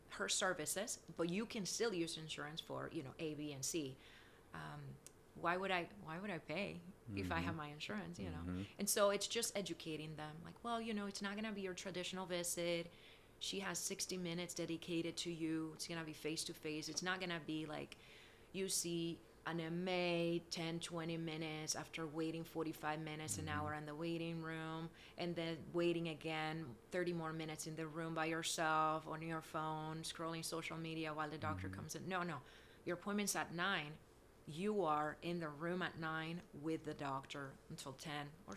her services, but you can still use insurance for, A, B, and C. Why would I pay if I have my insurance, And so it's just educating them, like, well, it's not going to be your traditional visit. She has 60 minutes dedicated to you. It's going to be face-to-face. It's not going to be like you see an MA 10, 20 minutes after waiting 45 minutes, an hour in the waiting room, and then waiting again 30 more minutes in the room by yourself on your phone, scrolling social media while the doctor comes in. No. Your appointment's at 9. You are in the room at 9 with the doctor until 10 or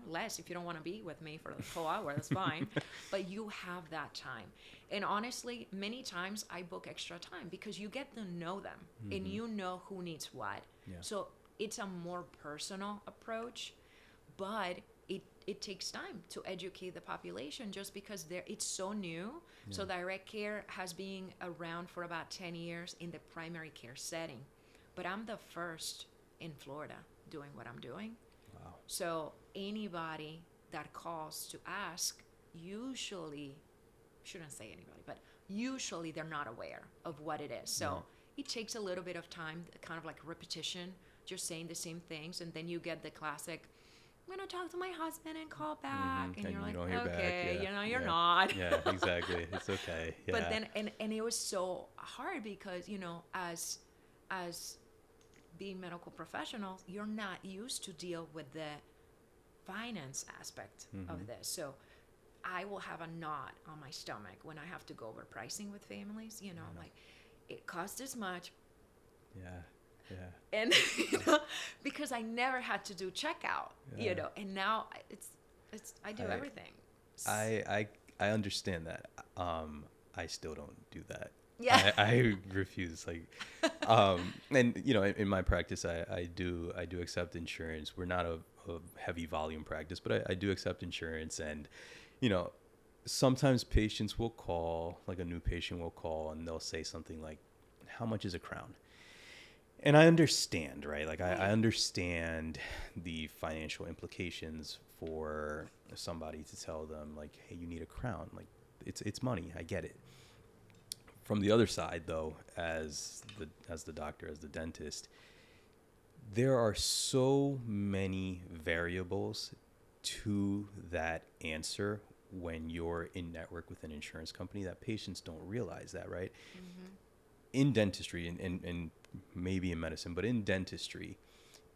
less. If you don't want to be with me for the whole hour, that's fine. But you have that time. And honestly, many times I book extra time because you get to know them and you know who needs what. Yeah. So it's a more personal approach, but it takes time to educate the population just because it's so new. Yeah. So direct care has been around for about 10 years in the primary care setting. But I'm the first in Florida doing what I'm doing. Wow. So anybody that calls to ask, usually, shouldn't say anybody, but usually they're not aware of what it is. So it takes a little bit of time, kind of like repetition, just saying the same things. And then you get the classic, I'm going to talk to my husband and call back. And you're like, okay, you're not. Yeah, exactly. It's okay. Yeah. But then, and it was so hard because, as being medical professionals, you're not used to deal with the finance aspect of this. So I will have a knot on my stomach when I have to go over pricing with families, like it costs this much. Yeah. And, because I never had to do checkout, and now I do everything. I understand that. I still don't do that. Yeah. I refuse. And in my practice, I do accept insurance. We're not a heavy volume practice, but I do accept insurance. And, sometimes patients will call, like a new patient will call, and they'll say something like, how much is a crown? And I understand, right? Like I understand the financial implications for somebody to tell them like, hey, you need a crown. Like it's money. I get it. From the other side, though, as the doctor, as the dentist, there are so many variables to that answer when you're in network with an insurance company that patients don't realize that, right? In dentistry and maybe in medicine, but in dentistry,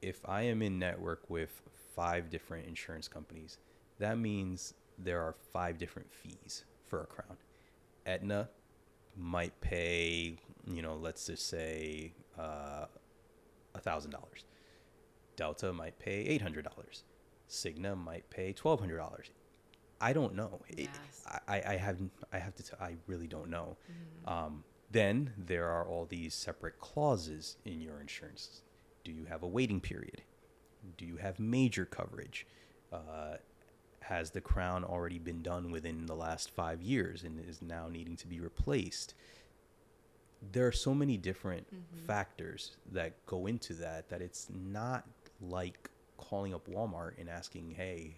if I am in network with 5 different insurance companies, that means there are 5 different fees for a crown. Aetna might pay, let's just say $1,000. Delta might pay $800. Cigna might pay $1,200. I don't know. Yes. I really don't know. Then there are all these separate clauses in your insurance. Do you have a waiting period? Do you have major coverage? Has the crown already been done within the last 5 years and is now needing to be replaced? There are so many different factors that go into that it's not like calling up Walmart and asking, hey,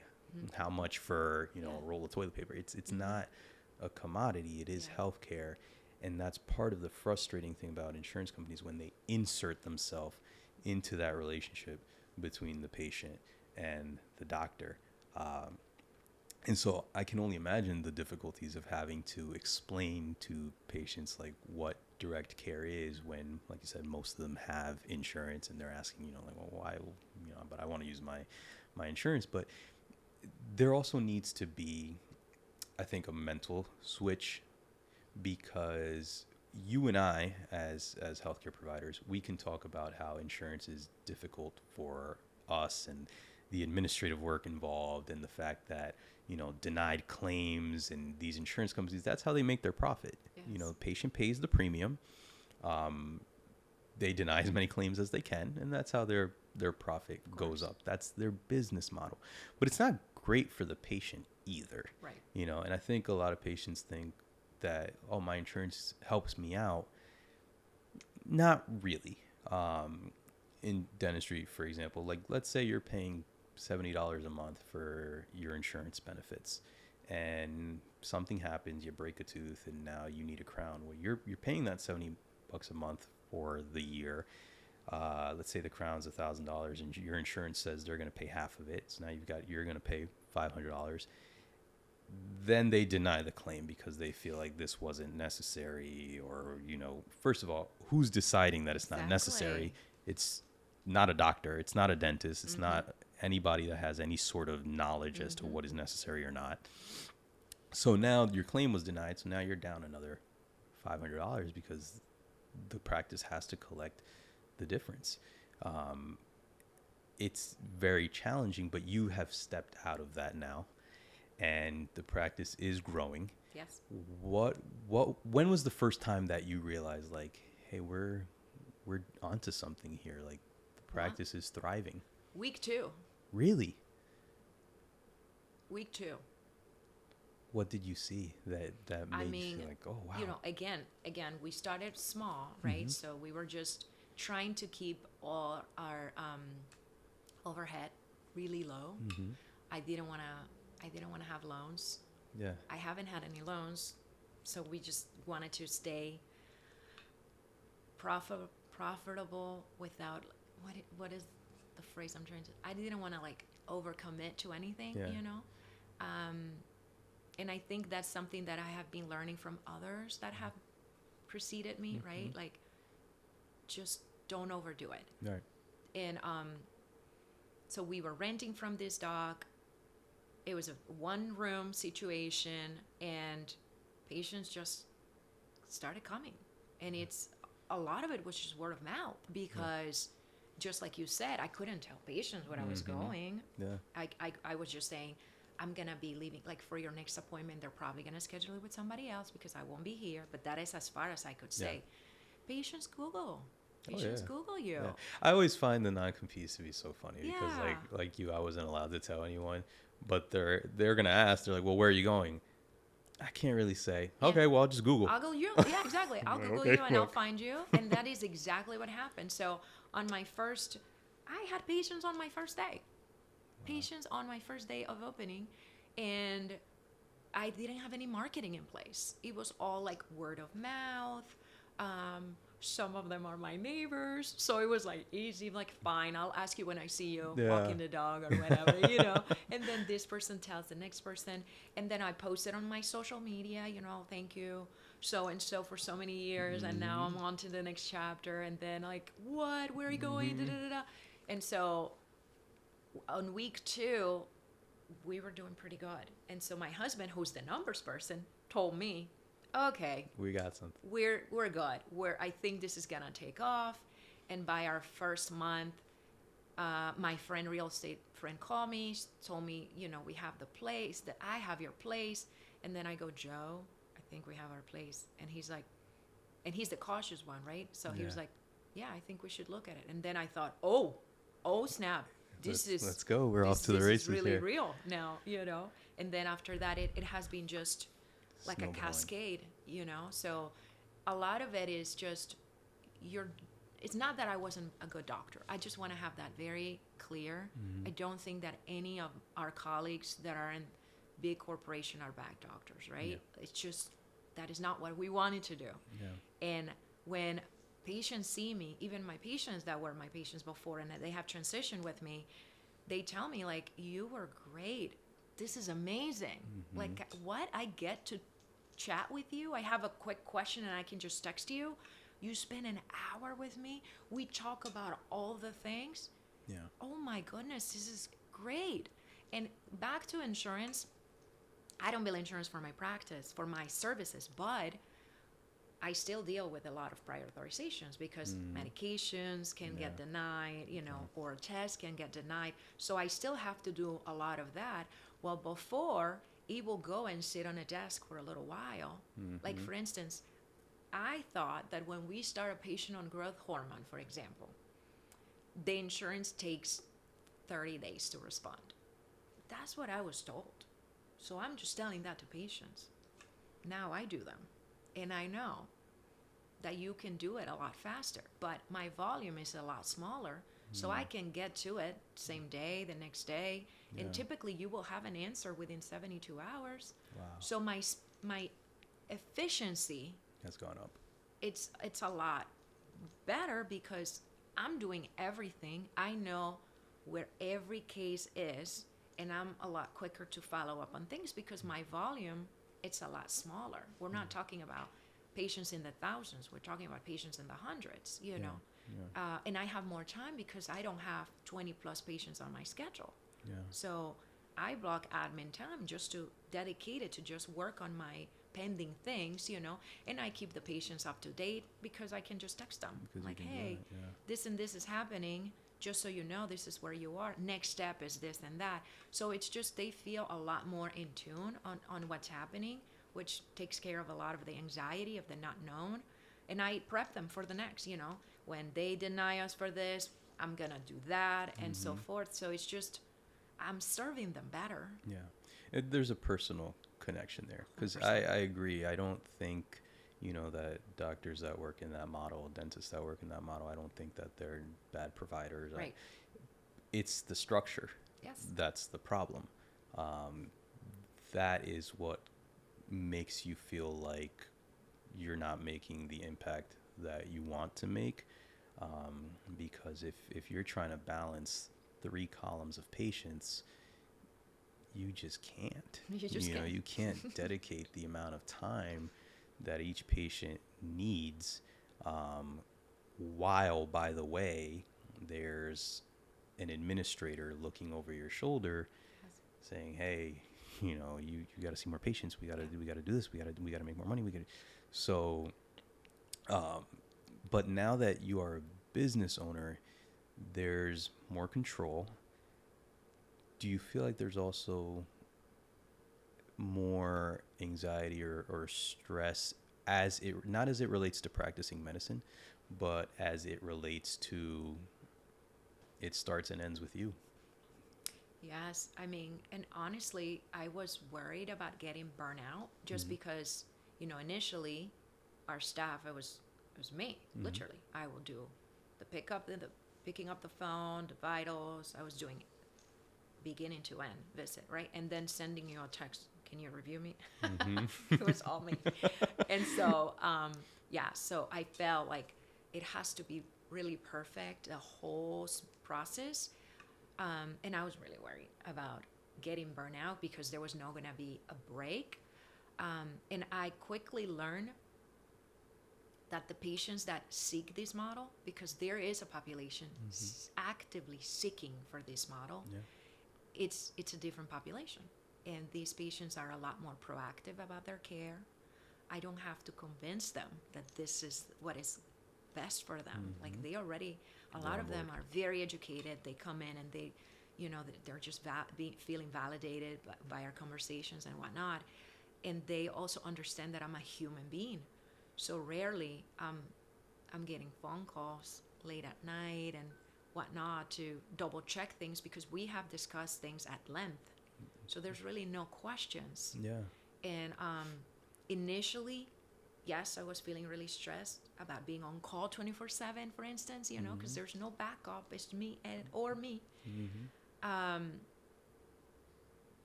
how much for, a roll of toilet paper. It's not a commodity. It is healthcare. And that's part of the frustrating thing about insurance companies when they insert themselves into that relationship between the patient and the doctor. And so I can only imagine the difficulties of having to explain to patients like what direct care is when, like you said, most of them have insurance and they're asking, like, well, why, but I want to use my insurance. But there also needs to be, I think, a mental switch, because you and I, as healthcare providers, we can talk about how insurance is difficult for us and the administrative work involved and the fact that, denied claims and these insurance companies, that's how they make their profit. Yes. The patient pays the premium. They deny as many claims as they can, and that's how their profit goes up. That's their business model. But it's not great for the patient either. Right. And I think a lot of patients think that, oh, my insurance helps me out. Not really. In dentistry, for example, like let's say you're paying $70 a month for your insurance benefits and something happens, you break a tooth and now you need a crown. Well, you're paying that $70 a month for the year. Let's say the crown's $1,000 and your insurance says they're going to pay half of it. So now you're going to pay $500. Then they deny the claim because they feel like this wasn't necessary, or, first of all, who's deciding that it's not necessary? It's not a doctor. It's not a dentist. It's not anybody that has any sort of knowledge as to what is necessary or not. So now your claim was denied. So now you're down another $500 because the practice has to collect the difference. It's very challenging, but you have stepped out of that now, and the practice is growing. Yes. When was the first time that you realized, like, hey, we're onto something here? Like, the practice is thriving. Week 2. Really? Week 2. What did you see that made you feel like, oh, wow? Again, we started small, right? So we were just trying to keep all our overhead really low. I didn't want to have loans. Yeah. I haven't had any loans, so we just wanted to stay profitable without what is the phrase I'm trying to. I didn't want to overcommit to anything, and I think that's something that I have been learning from others that have preceded me, right? Like, just don't overdo it. Right. And so we were renting from this doc. It was a one-room situation, and patients just started coming. And a lot of it was just word of mouth, because just like you said, I couldn't tell patients what I was going. Yeah. I was just saying, I'm going to be leaving, like, for your next appointment, they're probably going to schedule it with somebody else because I won't be here. But that is as far as I could say. Patients Google. Patients Google you. Yeah. I always find the non-competes to be so funny because, like you, I wasn't allowed to tell anyone. But they're going to ask, they're like, well, where are you going? I can't really say. Yeah. Okay, well, I'll just Google. I'll Google you. Yeah, exactly. I'll Google you and I'll find you. And that is exactly what happened. So I had patients on my first day. Patients on my first day of opening. And I didn't have any marketing in place. It was all like word of mouth. Some of them are my neighbors, so it was like easy, like, fine, I'll ask you when I see you walking the dog or whatever, and then this person tells the next person, and then I posted on my social media, thank you so and so for so many years, and now I'm on to the next chapter, and then like, what, where are you going, and so on week 2 we were doing pretty good. And so my husband, who's the numbers person, told me, okay, we got something. We're good. I think this is gonna take off, and by our first month, My friend, real estate friend, called me, told me, we have the place, that I have your place. And then I go, Joe, I think we have our place. And he's like, and he's the cautious one, right? So he was like, yeah, I think we should look at it. And then I thought, oh snap. Let's go. We're off to the races here. This is really here. real now, And then after that, it has been just like a cascade, So a lot of it is just it's not that I wasn't a good doctor. I just want to have that very clear. Mm-hmm. I don't think that any of our colleagues that are in big corporation are bad doctors, right? Yeah. It's just that is not what we wanted to do. Yeah. And when patients see me, even my patients that were my patients before and they have transitioned with me, they tell me like, you were great. This is amazing. Mm-hmm. Like, what? I get to chat with you. I have a quick question and I can just text you. You spend an hour with me. We talk about all the things. Yeah. Oh my goodness, this is great. And back to insurance, I don't bill insurance for my practice, for my services, but I still deal with a lot of prior authorizations because medications can get denied, or tests can get denied. So I still have to do a lot of that. Well, before, it will go and sit on a desk for a little while. Mm-hmm. Like, for instance, I thought that when we start a patient on growth hormone, for example, the insurance takes 30 days to respond. That's what I was told. So I'm just telling that to patients. Now I do them. And I know that you can do it a lot faster, but my volume is a lot smaller. So I can get to it same day, the next day. Yeah. And typically you will have an answer within 72 hours. Wow. So my efficiency has gone up. It's a lot better because I'm doing everything. I know where every case is, and I'm a lot quicker to follow up on things because my volume, it's a lot smaller. We're not talking about patients in the thousands. We're talking about patients in the hundreds, you know. Yeah. And I have more time because I don't have 20 plus patients on my schedule. Yeah. So I block admin time just to dedicate it to just work on my pending things, and I keep the patients up to date because I can just text them like, hey, this and this is happening, just so you know, this is where you are. Next step is this and that. So it's just they feel a lot more in tune on what's happening, which takes care of a lot of the anxiety of the not known. And I prep them for the next, when they deny us for this, I'm going to do that and so forth. So it's just, I'm serving them better. Yeah. There's a personal connection there because I agree. I don't think, that doctors that work in that model, dentists that work in that model, I don't think that they're bad providers. Right. It's the structure. Yes. That's the problem. That is what makes you feel like you're not making the impact that you want to make. Because if you're trying to balance 3 columns of patients, you just can't. You can't dedicate the amount of time that each patient needs, while, by the way, there's an administrator looking over your shoulder saying, hey, you got to see more patients. We got to do this. We got to make more money. But now that you are a business owner, there's more control. Do you feel like there's also more anxiety or stress not as it relates to practicing medicine, but as it relates to it starts and ends with you? Yes. And honestly, I was worried about getting burnout just because, initially our staff, it was me, literally. I will do the picking up the phone, the vitals. I was doing it beginning to end visit, right? And then sending you a text, can you review me? It was all me. And so, so I felt like it has to be really perfect, the whole process. And I was really worried about getting burnout because there was not going to be a break. And I quickly learned that the patients that seek this model, because there is a population actively seeking for this model, it's a different population. And these patients are a lot more proactive about their care. I don't have to convince them that this is what is best for them. Mm-hmm. Like they already, a They're lot on of them board. are very educated. They come in and they, they're just feeling validated by our conversations and whatnot. And they also understand that I'm a human being. So rarely I'm getting phone calls late at night and whatnot to double check things, because we have discussed things at length. So there's really no questions. Yeah. And initially, yes, I was feeling really stressed about being on call 24/7, for instance, because there's no backup. It's me or me. Mm-hmm.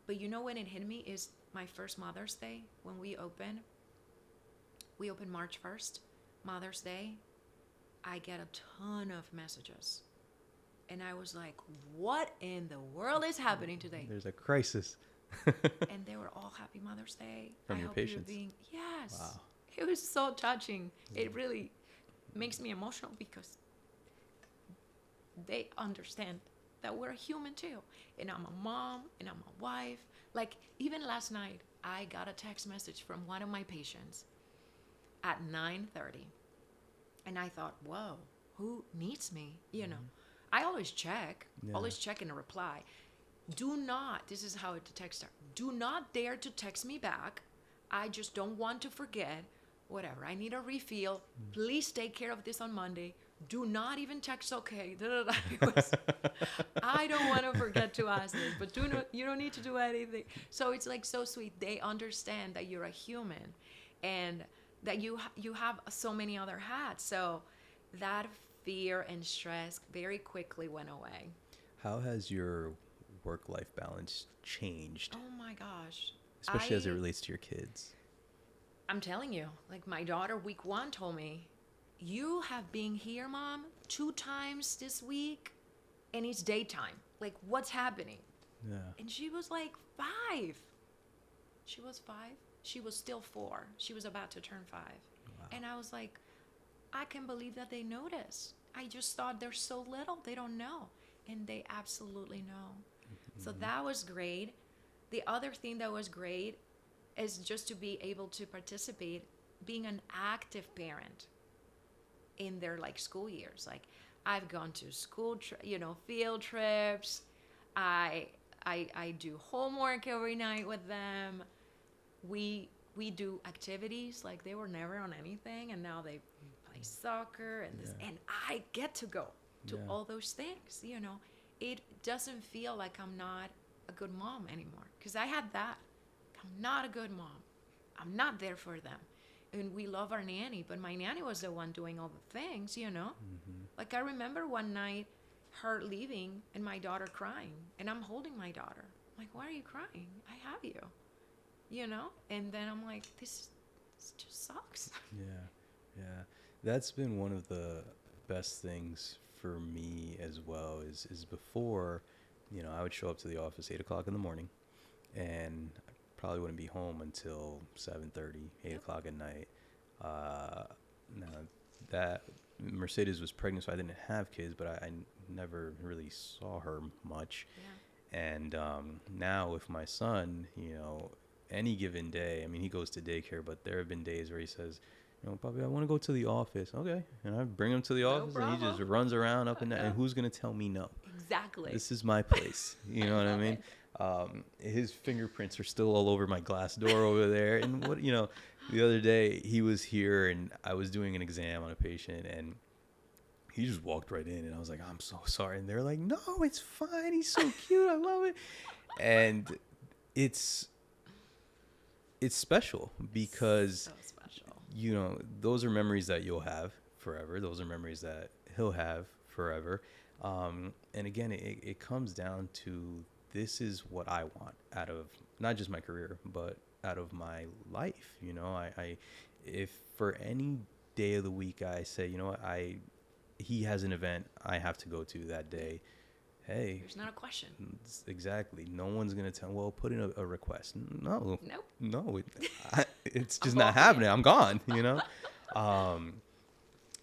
But when it hit me is my first Mother's Day when we opened. We opened March 1st, Mother's Day. I get a ton of messages. And I was like, what in the world is happening today? There's a crisis. And they were all happy Mother's Day. From I your hope patients? Yes. Wow. It was so touching. It really makes me emotional because they understand that we're a human too. And I'm a mom and I'm a wife. Like even last night, I got a text message from one of my patients at 9:30. And I thought, whoa, who needs me? I always check, in a reply. Do not, this is how to text her, do not dare to text me back. I just don't want to forget. Whatever, I need a refill. Please take care of this on Monday. Do not even text okay. I don't want to forget to ask this, but you don't need to do anything. So it's like so sweet. They understand that you're a human and that you have so many other hats. So that fear and stress very quickly went away. How has your work-life balance changed? Oh my gosh. Especially as it relates to your kids. I'm telling you, like my daughter week 1 told me, you have been here, Mom, 2 times this week and it's daytime. Like what's happening? Yeah. And she was like 5. She was 5. She was still 4. She was about to turn 5. Wow. And I was like, I can't believe that they notice. I just thought they're so little. They don't know. And they absolutely know. Mm-hmm. So that was great. The other thing that was great is just to be able to participate, being an active parent in their like school years. Like I've gone to school, field trips. I do homework every night with them. We do activities, like they were never on anything, and now they play soccer and this, and I get to go to all those things. It doesn't feel like I'm not a good mom anymore, because I had that. I'm not a good mom. I'm not there for them. And we love our nanny, but my nanny was the one doing all the things, Like I remember one night her leaving and my daughter crying, and I'm holding my daughter. I'm like, why are you crying? I have you. And then I'm like, this just sucks. Yeah. That's been one of the best things for me as well, is before, I would show up to the office 8 o'clock in the morning, and I probably wouldn't be home until 7:30, 8 o'clock at night. Now that Mercedes was pregnant, so I didn't have kids, but I never really saw her much. Yeah. And now with my son, any given day, I mean, he goes to daycare, but there have been days where he says, Puppy, I want to go to the office. Okay. And I bring him to the office, and he just runs around up and down. And who's going to tell me no? Exactly. This is my place. You know what I mean? His fingerprints are still all over my glass door over there. And the other day he was here and I was doing an exam on a patient, and he just walked right in, and I was like, I'm so sorry. And they're like, no, it's fine. He's so cute. I love it. And it's special because so special. Those are memories that you'll have forever. Those are memories that he'll have forever. And again, it comes down to, this is what I want out of not just my career, but out of my life. I if for any day of the week I say, he has an event I have to go to that day, hey, there's not a question. Exactly. No one's gonna tell, well, put in a request. No, it's just not happening. I'm gone.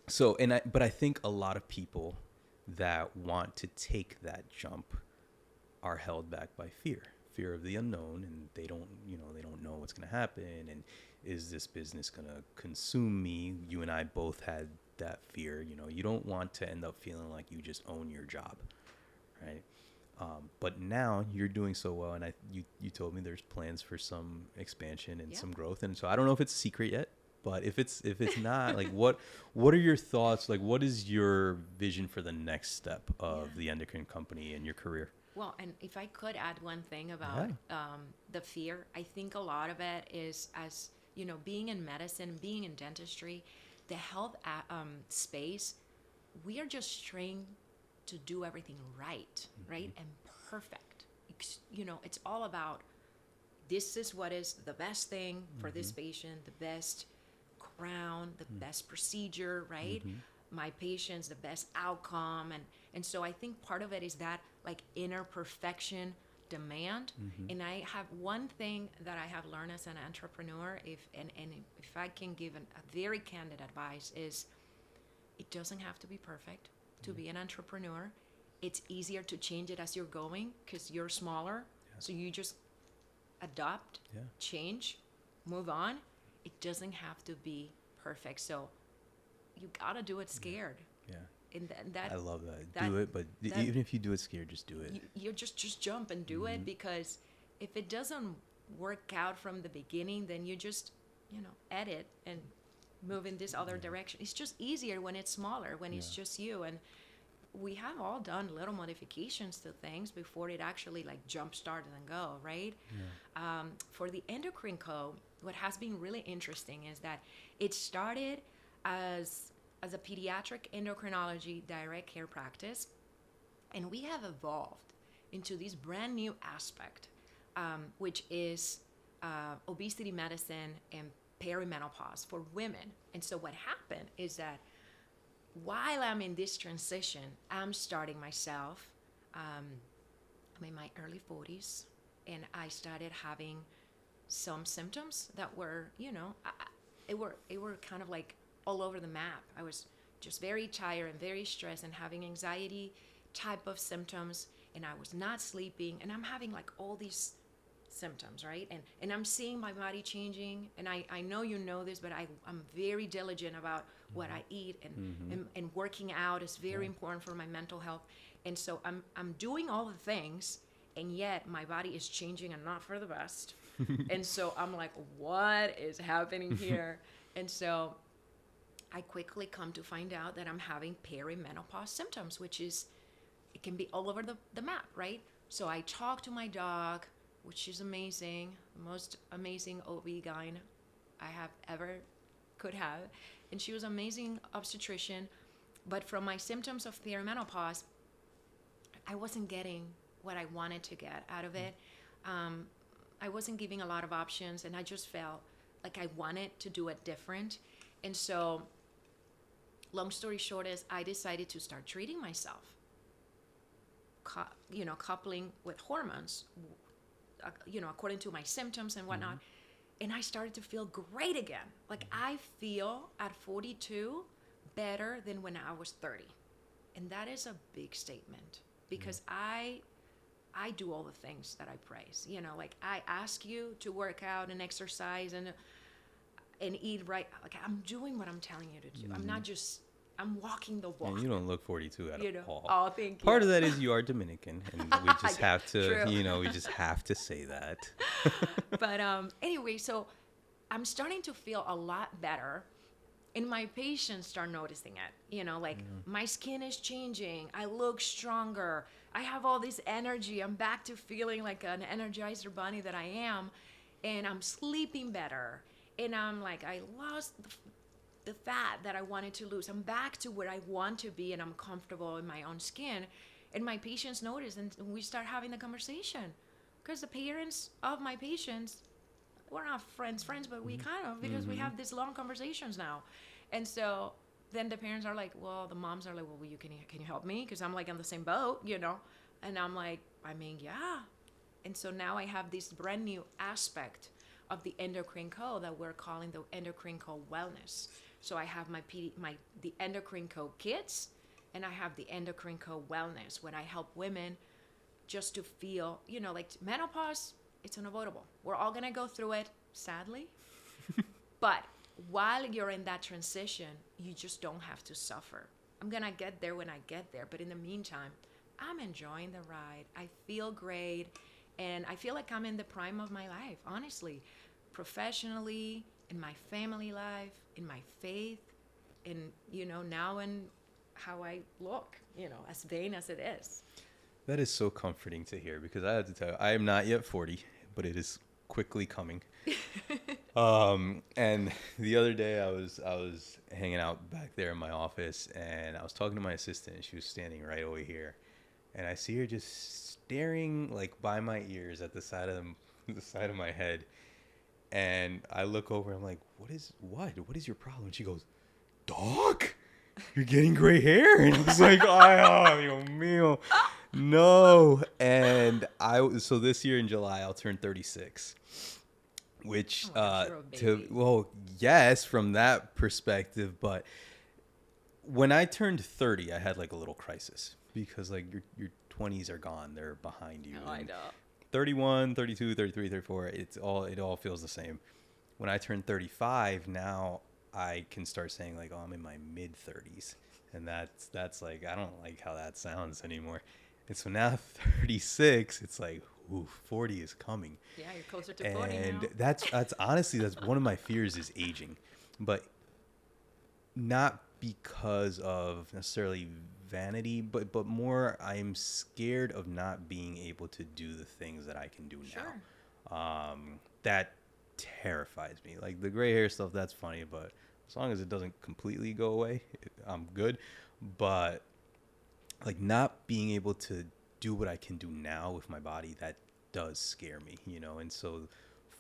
So but I think a lot of people that want to take that jump are held back by fear of the unknown, and they don't know what's going to happen, and is this business going to consume me? You and I both had that fear. You know, you don't want to end up feeling like you just own your job, right? But now you're doing so well, and you told me there's plans for some expansion and some growth, and so I don't know if it's a secret yet, but if it's not, like, what are your thoughts? Like, what is your vision for the next step of the endocrine company and your career? Well, and if I could add one thing about the fear, I think a lot of it is, as you know, being in medicine, being in dentistry, the health space, we are just trained to do everything right, right? And perfect. You know, it's all about, this is what is the best thing for this patient, the best crown, the best procedure, right? My patients, the best outcome. And so I think part of it is that, like, inner perfection demand. And I have one thing that I have learned as an entrepreneur, if I can give a very candid advice, is it doesn't have to be perfect to be an entrepreneur. It's easier to change it as you're going because you're smaller. So you just adopt, change, move on. It doesn't have to be perfect. So you gotta do it scared. And that I love that. Do it, but even if you do it scared, just do it. You just jump and do it, because if it doesn't work out from the beginning, then you just, you know, edit and move in this other direction. It's just easier when it's smaller, when it's just you. And we have all done little modifications to things before it actually, like, jump start and go, right? For the Endocrine Co., what has been really interesting is that it started as a pediatric endocrinology direct care practice, and we have evolved into this brand new aspect, which is obesity medicine and perimenopause for women. And so what happened is that while I'm in this transition, I'm starting myself. I'm in my early 40s, and I started having some symptoms that were, you know, it were kind of like all over the map. I was just very tired and very stressed and having anxiety type of symptoms, and I was not sleeping, and I'm having, like, all these symptoms, right? And I'm seeing my body changing, and I know you know this, but I'm very diligent about what I eat, and working out is very important for my mental health. And so I'm doing all the things, and yet my body is changing and not for the best. And so I'm like, what is happening here? And so I quickly come to find out that I'm having perimenopause symptoms, which is, it can be all over the map, right? So I talk to my dog, which is amazing, most amazing OB-GYN I have ever could have. And she was an amazing obstetrician. But from my symptoms of perimenopause, I wasn't getting what I wanted to get out of it. I wasn't giving a lot of options, and I just felt like I wanted to do it different. And so, long story short is, I decided to start treating myself, coupling with hormones, according to my symptoms and whatnot. And I started to feel great again. Like, I feel at 42 better than when I was 30. And that is a big statement, because I do all the things that I praise. Like, I ask you to work out and exercise and eat right. Like, I'm doing what I'm telling you to do. I'm not just, I'm walking the walk. And you don't look 42 at all. Oh, thank you. Part of that is you are Dominican, and we just have to, we just have to say that. But anyway, so I'm starting to feel a lot better, and my patients start noticing it. My skin is changing. I look stronger. I have all this energy. I'm back to feeling like an energizer bunny that I am, and I'm sleeping better. And I'm like, I lost the fat that I wanted to lose. I'm back to where I want to be, and I'm comfortable in my own skin. And my patients notice, and we start having the conversation. Because the parents of my patients, we're not friends, but we kind of, because we have these long conversations now. And so then the parents are like, well, the moms are like, well, can you help me? Because I'm like on the same boat, And I'm like, yeah. And so now I have this brand new aspect of the Endocrine Co. that we're calling the Endocrine Co. Wellness. So I have the Endocrine Co. Kids, and I have the Endocrine Co. Wellness, when I help women just to feel, like menopause, it's unavoidable. We're all gonna go through it, sadly. But while you're in that transition, you just don't have to suffer. I'm going to get there when I get there. But in the meantime, I'm enjoying the ride. I feel great. And I feel like I'm in the prime of my life, honestly, professionally, in my family life, in my faith, in, now in how I look, as vain as it is. That is so comforting to hear, because I have to tell you, I am not yet 40, but it is quickly coming. And the other day I was hanging out back there in my office, and I was talking to my assistant, and she was standing right over here, and I see her just staring like by my ears at the side of my head, and I look over, I'm like, what is your problem? And she goes, Doc, you're getting gray hair. And I was like, ay, Dios mío, no. And so this year in July I'll turn 36, which yes, from that perspective. But when I turned 30, I had like a little crisis, because like your 20s are gone, they're behind you. Oh, I know. 31, 32, 33, 34, it all feels the same. When I turn 35, now I can start saying like, oh, I'm in my mid 30s, and that's like, I don't like how that sounds anymore. And so now 36, it's like, ooh, 40 is coming. Yeah, you're closer to 40 now. And that's honestly, that's one of my fears, is aging, but not because of necessarily vanity, but more, I'm scared of not being able to do the things that I can do now. That terrifies me. Like the gray hair stuff, that's funny, but as long as it doesn't completely go away, I'm good. But like not being able to do what I can do now with my body, that does scare me, And so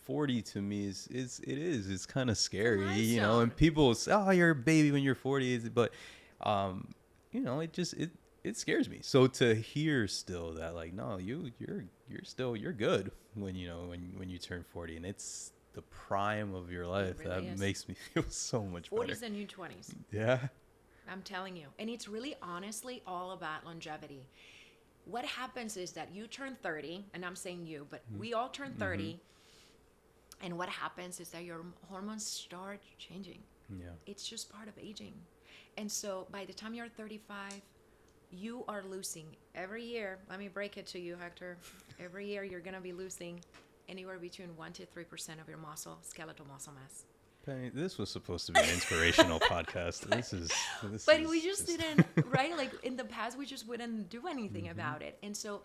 40 to me it's kind of scary, and people say, oh, you're a baby when you're 40, but it scares me. So to hear still that like, no, you're good when you turn 40, and it's the prime of your life, really that is. Makes me feel so much 40's better. the new 20s. Yeah, I'm telling you. And it's really honestly all about longevity. What happens is that you turn 30, and I'm saying you, but we all turn 30, and what happens is that your hormones start changing. Yeah, it's just part of aging. And so by the time you're 35, you are losing every year. Let me break it to you, Hector. Every year you're going to be losing anywhere between 1% to 3% of your skeletal muscle mass. Penny, this was supposed to be an inspirational podcast. But we just didn't, right? Like in the past, we just wouldn't do anything about it. And so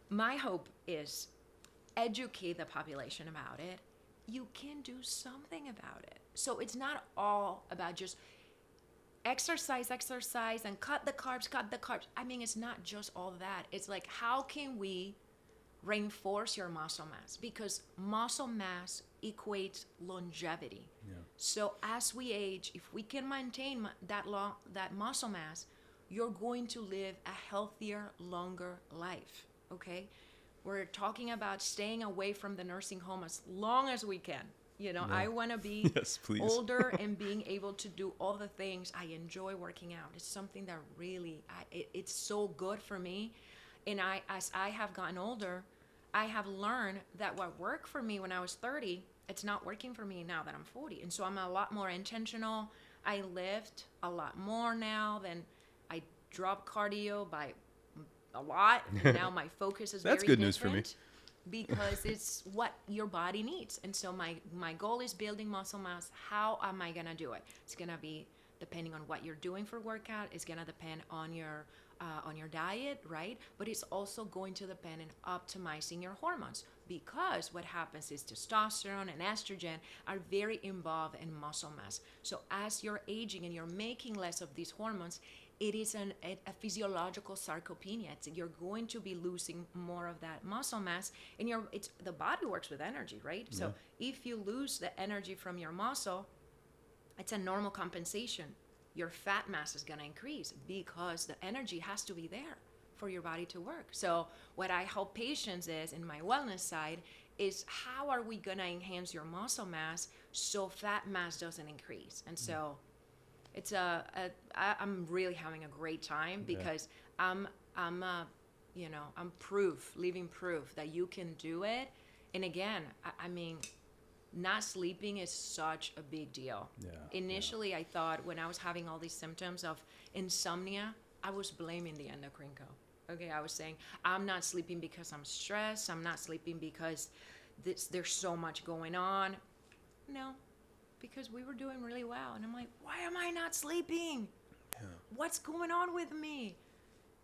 my hope is educate the population about it. You can do something about it. So it's not all about just exercise and cut the carbs. I mean, it's not just all that. It's like, how can we reinforce your muscle mass? Because muscle mass equates longevity. Yeah. So as we age, if we can maintain that muscle mass, you're going to live a healthier, longer life. Okay? We're talking about staying away from the nursing home as long as we can. Yeah. I want to be older and being able to do all the things. I enjoy working out. It's something that really, it's so good for me. And as I have gotten older, I have learned that what worked for me when I was 30, it's not working for me now that I'm 40. And so I'm a lot more intentional. I lift a lot more now than I drop cardio by a lot. And now my focus is That's very good different. News for me. Because it's what your body needs. And so my goal is building muscle mass. How am I going to do it? It's going to be depending on what you're doing for workout. It's going to depend on your diet, right? But it's also going to depend on optimizing your hormones, because what happens is testosterone and estrogen are very involved in muscle mass. So as you're aging and you're making less of these hormones, it is a physiological sarcopenia. You're going to be losing more of that muscle mass, and the body works with energy, right? Yeah. So if you lose the energy from your muscle, it's a normal compensation. Your fat mass is going to increase because the energy has to be there for your body to work. So what I help patients is, in my wellness side, is how are we going to enhance your muscle mass so fat mass doesn't increase? And so it's I'm really having a great time, because I'm living proof that you can do it. And again, I mean, not sleeping is such a big deal. Yeah. Initially, I thought when I was having all these symptoms of insomnia, I was blaming the endocrine co. Okay, I was saying, I'm not sleeping because I'm stressed. I'm not sleeping because there's so much going on. No, because we were doing really well. And I'm like, why am I not sleeping? Yeah. What's going on with me?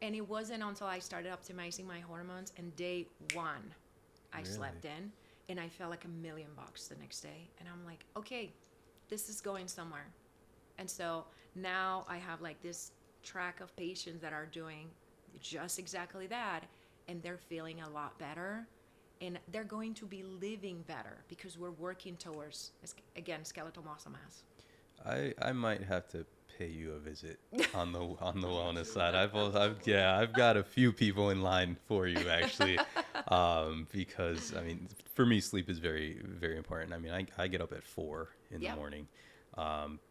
And it wasn't until I started optimizing my hormones, and day one, I Really? slept in, and I felt like $1,000,000 the next day. And I'm like, okay, this is going somewhere. And so now I have like this track of patients that are doing just exactly that, and they're feeling a lot better, and they're going to be living better because we're working towards, again, skeletal muscle mass. I might have to pay you a visit on the wellness side. I've got a few people in line for you actually, because I mean, for me, sleep is very, very important. I mean, I get up at 4 in the morning,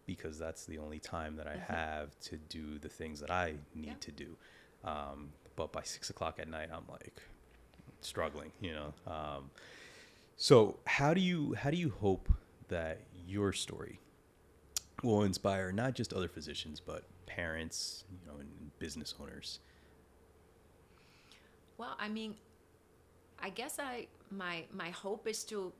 because that's the only time that I have to do the things that I need to do. But by 6 o'clock at night, I'm like struggling, you know. So how do you hope that your story will inspire not just other physicians, but parents, you know, and business owners? Well, I mean, I guess my hope is to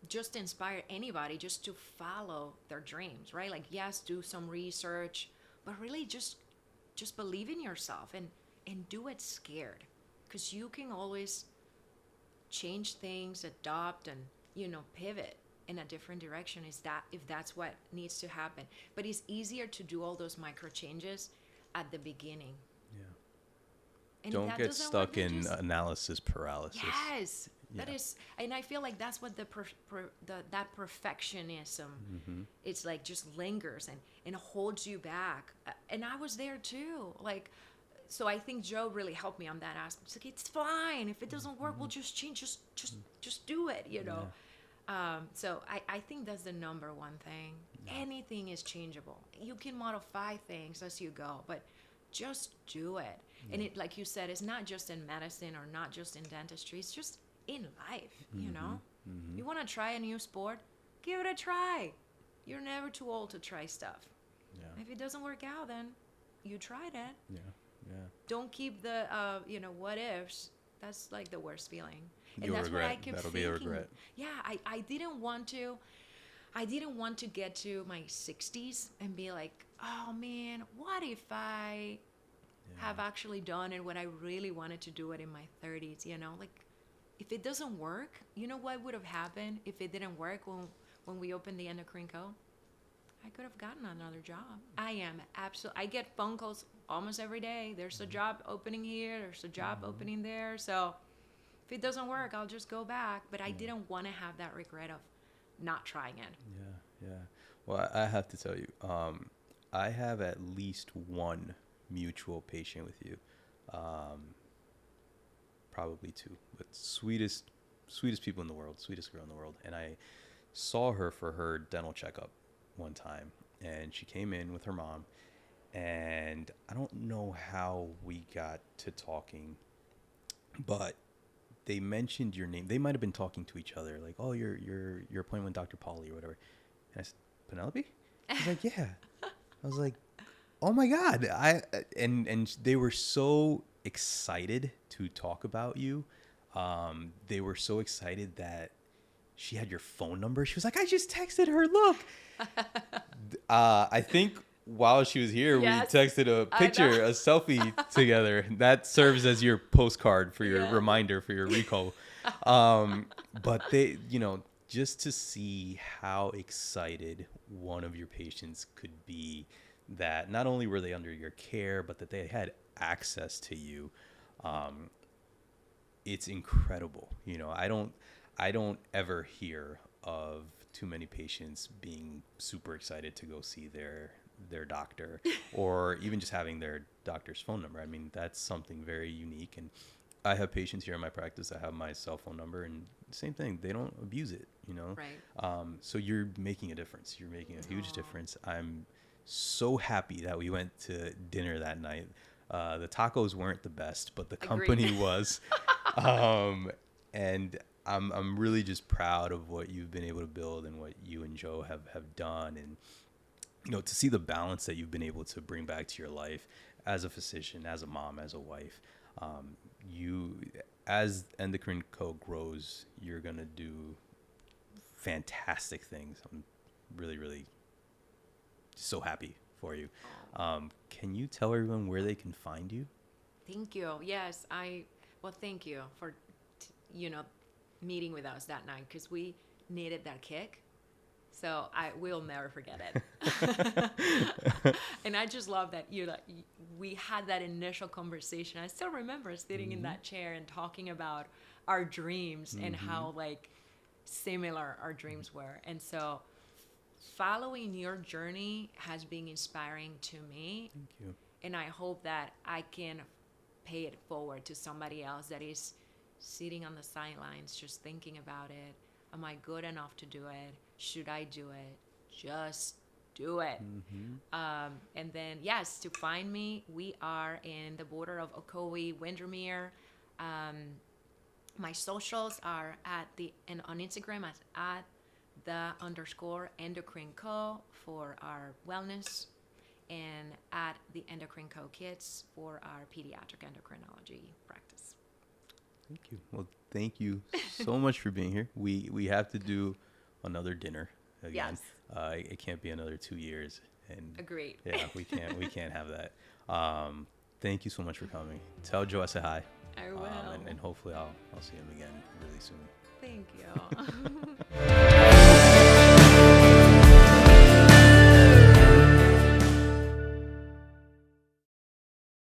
just inspire anybody just to follow their dreams, right? Like, yes, do some research, but really just believe in yourself and do it scared, because you can always change things, adopt, and, you know, pivot in a different direction, is that if that's what needs to happen. But it's easier to do all those micro changes at the beginning. Yeah. And Don't get stuck in analysis paralysis. Yes. Yeah. That is, and I feel like that's what that perfectionism, it's like just lingers and holds you back. And I was there too. Like, so I think Joe really helped me on that aspect. It's like, it's fine. If it doesn't work, we'll just change, just do it, you know? Yeah. So I think that's the number one thing. Yeah. Anything is changeable. You can modify things as you go, but just do it. Yeah. And it, like you said, it's not just in medicine or not just in dentistry. It's just in life, you know? You want to try a new sport? Give it a try. You're never too old to try stuff. Yeah. If it doesn't work out, then you tried it. Yeah. Yeah. Don't keep the, what ifs. That's like the worst feeling. And You'll that's regret. what I kept That'll thinking. Be a regret. Yeah, I didn't want to get to my 60s and be like, oh man, what if I have actually done it when I really wanted to do it in my 30s, you know? Like, if it doesn't work, you know what would have happened if it didn't work when we opened the Endocrine Co? I could have gotten another job. I get phone calls almost every day. There's a job opening here, there's a job opening there. So if it doesn't work, I'll just go back. But I didn't want to have that regret of not trying it. Yeah, yeah. Well, I have to tell you, I have at least one mutual patient with you. Probably two, but sweetest people in the world, sweetest girl in the world. And I saw her for her dental checkup one time, and she came in with her mom, and I don't know how we got to talking, but they mentioned your name. They might have been talking to each other, like, oh, your appointment with Dr. Pauley or whatever. And I said, Penelope? I was like, yeah. I was like, oh my God. And they were so excited to talk about you. They were so excited that she had your phone number. She was like, I just texted her. Look. I think while she was here, we texted a picture, a selfie together. That serves as your postcard for your reminder for your recall. But they, just to see how excited one of your patients could be, that not only were they under your care, but that they had access to you. It's incredible. I don't ever hear of too many patients being super excited to go see their doctor or even just having their doctor's phone number. I mean, that's something very unique. And I have patients here in my practice that have my cell phone number, and same thing, they don't abuse it, Right. So you're making a difference. You're making a huge difference. I'm so happy that we went to dinner that night. The tacos weren't the best, but the company was. And I'm really just proud of what you've been able to build and what you and Joe have done, and to see the balance that you've been able to bring back to your life as a physician, as a mom, as a wife. You, as Endocrine Co. grows, you're gonna do fantastic things. I'm really, really so happy for you. Can you tell everyone where they can find you? Thank you. Yes, well, thank you for, meeting with us that night, because we needed that kick. So I will never forget it. And I just love that we had that initial conversation. I still remember sitting in that chair and talking about our dreams and how like similar our dreams were. And so following your journey has been inspiring to me. Thank you. And I hope that I can pay it forward to somebody else that is sitting on the sidelines just thinking about it. Am I good enough to do it? Should I do it? Just do it. And then, yes, to find me, we are in the border of Ocoee, Windermere. My socials are on Instagram at _endocrine co for our wellness, and at the Endocrine Co Kids for our pediatric endocrinology practice. Thank you. Well, thank you so much for being here. We have to do another dinner again. Yes. It can't be another 2 years. And agreed. Yeah, we can't have that. Thank you so much for coming. Tell Joe I said hi. I will. And hopefully I'll see him again really soon. Thank you.